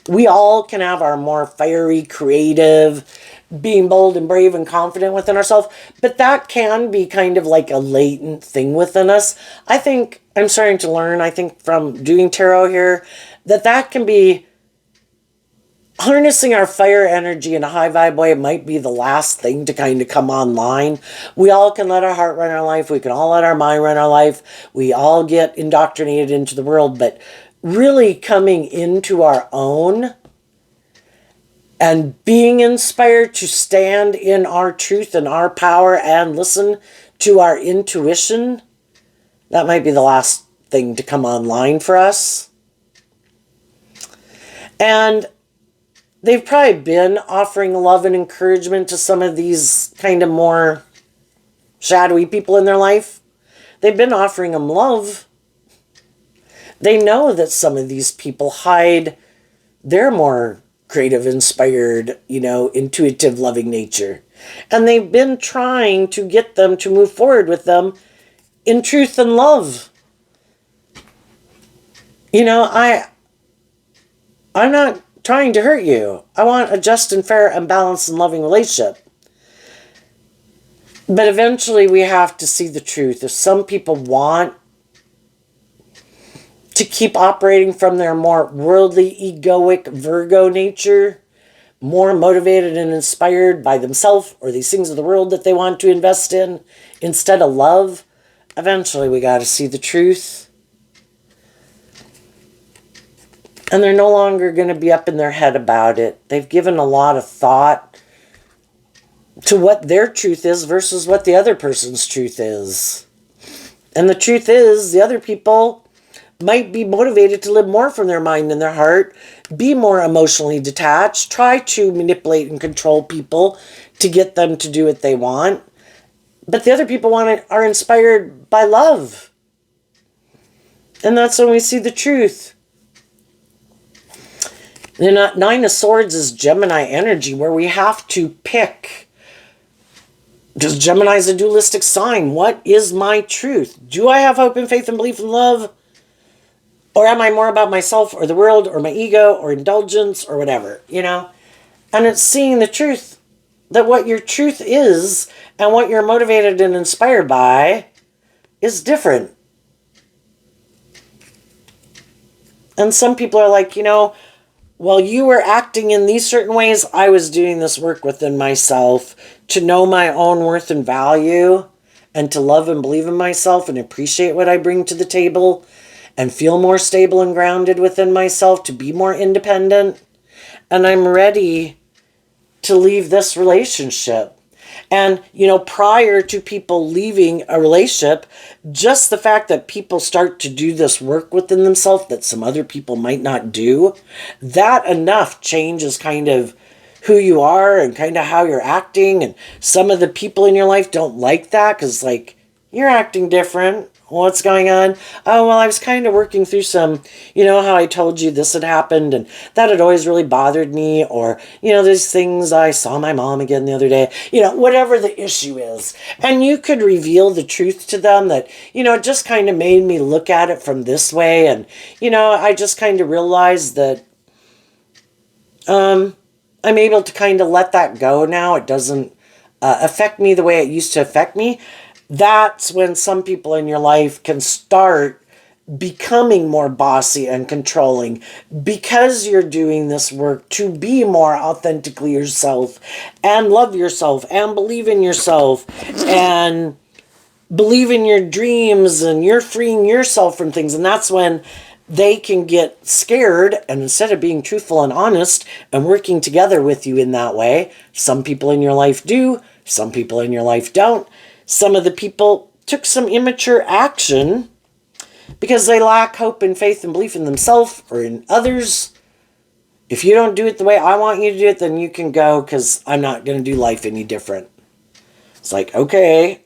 we all can have our more fiery, creative, being bold and brave and confident within ourselves, but that can be kind of like a latent thing within us. I think I'm starting to learn, I think from doing tarot here, that can be harnessing our fire energy in a high vibe way. It might be the last thing to kind of come online. We all can let our heart run our life. We can all let our mind run our life. We all get indoctrinated into the world, but really coming into our own and being inspired to stand in our truth and our power and listen to our intuition, that might be the last thing to come online for us. And they've probably been offering love and encouragement to some of these kind of more shadowy people in their life. They've been offering them love. They know that some of these people hide their more creative, inspired, intuitive, loving nature. And they've been trying to get them to move forward with them in truth and love. I'm not trying to hurt you. I want a just and fair and balanced and loving relationship. But eventually we have to see the truth. If some people want to keep operating from their more worldly, egoic Virgo nature, more motivated and inspired by themselves or these things of the world that they want to invest in instead of love, eventually we got to see the truth. And they're no longer going to be up in their head about it. They've given a lot of thought to what their truth is versus what the other person's truth is. And the truth is, the other people might be motivated to live more from their mind and their heart, be more emotionally detached, try to manipulate and control people to get them to do what they want. But the other people are inspired by love. And that's when we see the truth. The Nine of Swords is Gemini energy, where we have to pick. Because Gemini is a dualistic sign. What is my truth? Do I have hope and faith and belief and love? Or am I more about myself or the world or my ego or indulgence or whatever, And it's seeing the truth, that what your truth is and what you're motivated and inspired by is different. And some people are like, while you were acting in these certain ways, I was doing this work within myself to know my own worth and value and to love and believe in myself and appreciate what I bring to the table and feel more stable and grounded within myself, to be more independent. And I'm ready to leave this relationship. And, prior to people leaving a relationship, just the fact that people start to do this work within themselves that some other people might not do, that enough changes kind of who you are and kind of how you're acting. And some of the people in your life don't like that because, you're acting different. What's going on? Oh, well, I was kind of working through some, how I told you this had happened and that had always really bothered me. Or, there's things, I saw my mom again the other day, whatever the issue is. And you could reveal the truth to them that, it just kind of made me look at it from this way. And, I just kind of realized that I'm able to kind of let that go now. It doesn't affect me the way it used to affect me. That's when some people in your life can start becoming more bossy and controlling because you're doing this work to be more authentically yourself and love yourself and believe in yourself and believe in your dreams, and you're freeing yourself from things. And that's when they can get scared, and instead of being truthful and honest and working together with you in that way, some people in your life do, some people in your life don't. Some of the people took some immature action because they lack hope and faith and belief in themselves or in others. If you don't do it the way I want you to do it, then you can go, because I'm not going to do life any different. It's like, okay,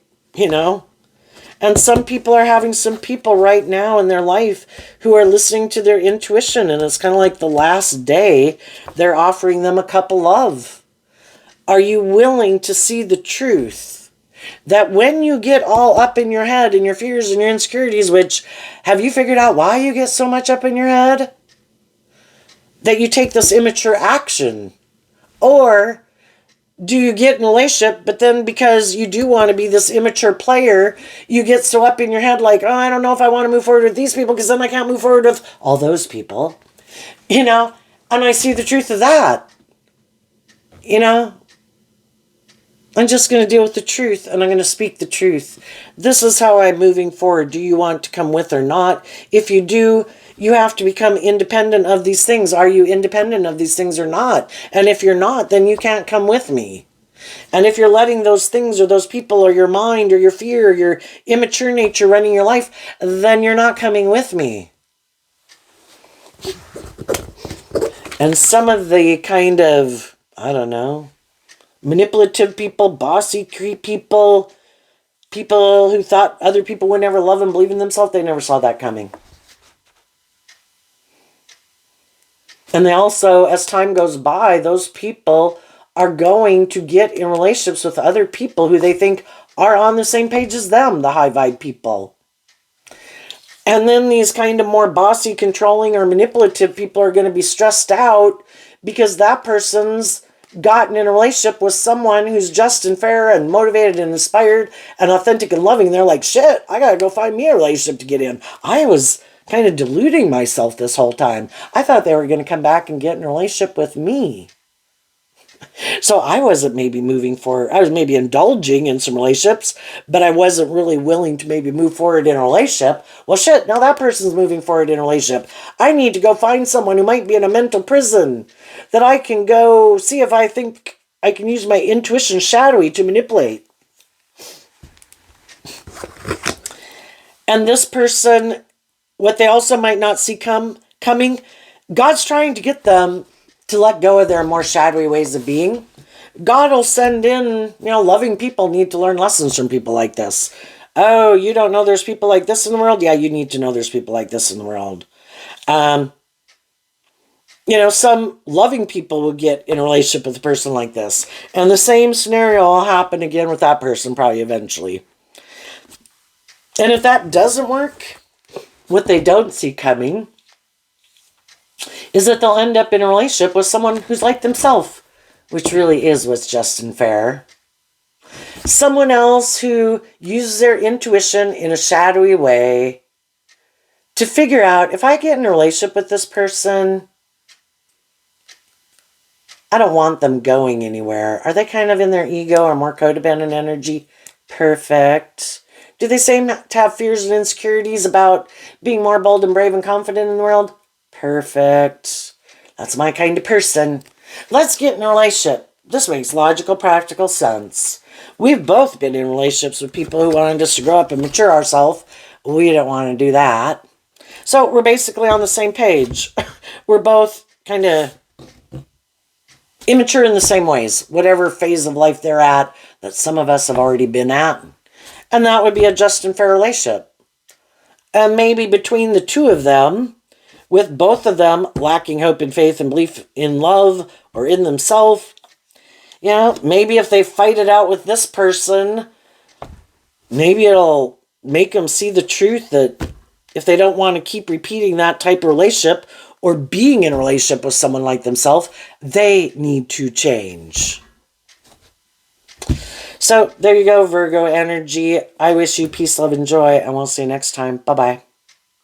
And some people are having some people right now in their life who are listening to their intuition, and it's kind of like the last day they're offering them a cup of love. Are you willing to see the truth? That when you get all up in your head and your fears and your insecurities, which, have you figured out why you get so much up in your head? That you take this immature action. Or do you get in a relationship, but then because you do want to be this immature player, you get so up in your head like, oh, I don't know if I want to move forward with these people because then I can't move forward with all those people. You know, and I see the truth of that. You know, I'm just going to deal with the truth, and I'm going to speak the truth. This is how I'm moving forward. Do you want to come with or not? If you do, you have to become independent of these things. Are you independent of these things or not? And if you're not, then you can't come with me. And if you're letting those things or those people or your mind or your fear or your immature nature running your life, then you're not coming with me. And some of the kind of, I don't know, manipulative people, bossy people, people who thought other people would never love and believe in themselves, they never saw that coming. And they also, as time goes by, those people are going to get in relationships with other people who they think are on the same page as them, the high vibe people. And then these kind of more bossy, controlling, or manipulative people are going to be stressed out because that person's gotten in a relationship with someone who's just and fair and motivated and inspired and authentic and loving. They're like, shit, I gotta go find me a relationship to get in. I was kind of deluding myself this whole time. I thought they were going to come back and get in a relationship with me. So I wasn't maybe moving forward. I was maybe indulging in some relationships, but I wasn't really willing to maybe move forward in a relationship. Well, shit, now that person's moving forward in a relationship. I need to go find someone who might be in a mental prison that I can go see if I think I can use my intuition shadowy to manipulate. And this person, what they also might not see coming, God's trying to get them to let go of their more shadowy ways of being. God will send in, loving people need to learn lessons from people like this. Oh, you don't know there's people like this in the world? Yeah, you need to know there's people like this in the world. Some loving people will get in a relationship with a person like this. And the same scenario will happen again with that person probably eventually. And if that doesn't work, what they don't see coming is that they'll end up in a relationship with someone who's like themselves, which really is what's just and fair. Someone else who uses their intuition in a shadowy way to figure out, if I get in a relationship with this person, I don't want them going anywhere. Are they kind of in their ego or more codependent energy? Perfect. Do they seem to have fears and insecurities about being more bold and brave and confident in the world? Perfect. That's my kind of person. Let's get in a relationship. This makes logical, practical sense. We've both been in relationships with people who wanted us to grow up and mature ourselves. We don't want to do that. So we're basically on the same page. We're both kind of immature in the same ways, whatever phase of life they're at that some of us have already been at. And that would be a just and fair relationship. And maybe between the two of them, with both of them lacking hope and faith and belief in love or in themselves, maybe if they fight it out with this person, maybe it'll make them see the truth that if they don't want to keep repeating that type of relationship or being in a relationship with someone like themselves, they need to change. So there you go, Virgo energy. I wish you peace, love, and joy, and we'll see you next time. Bye-bye.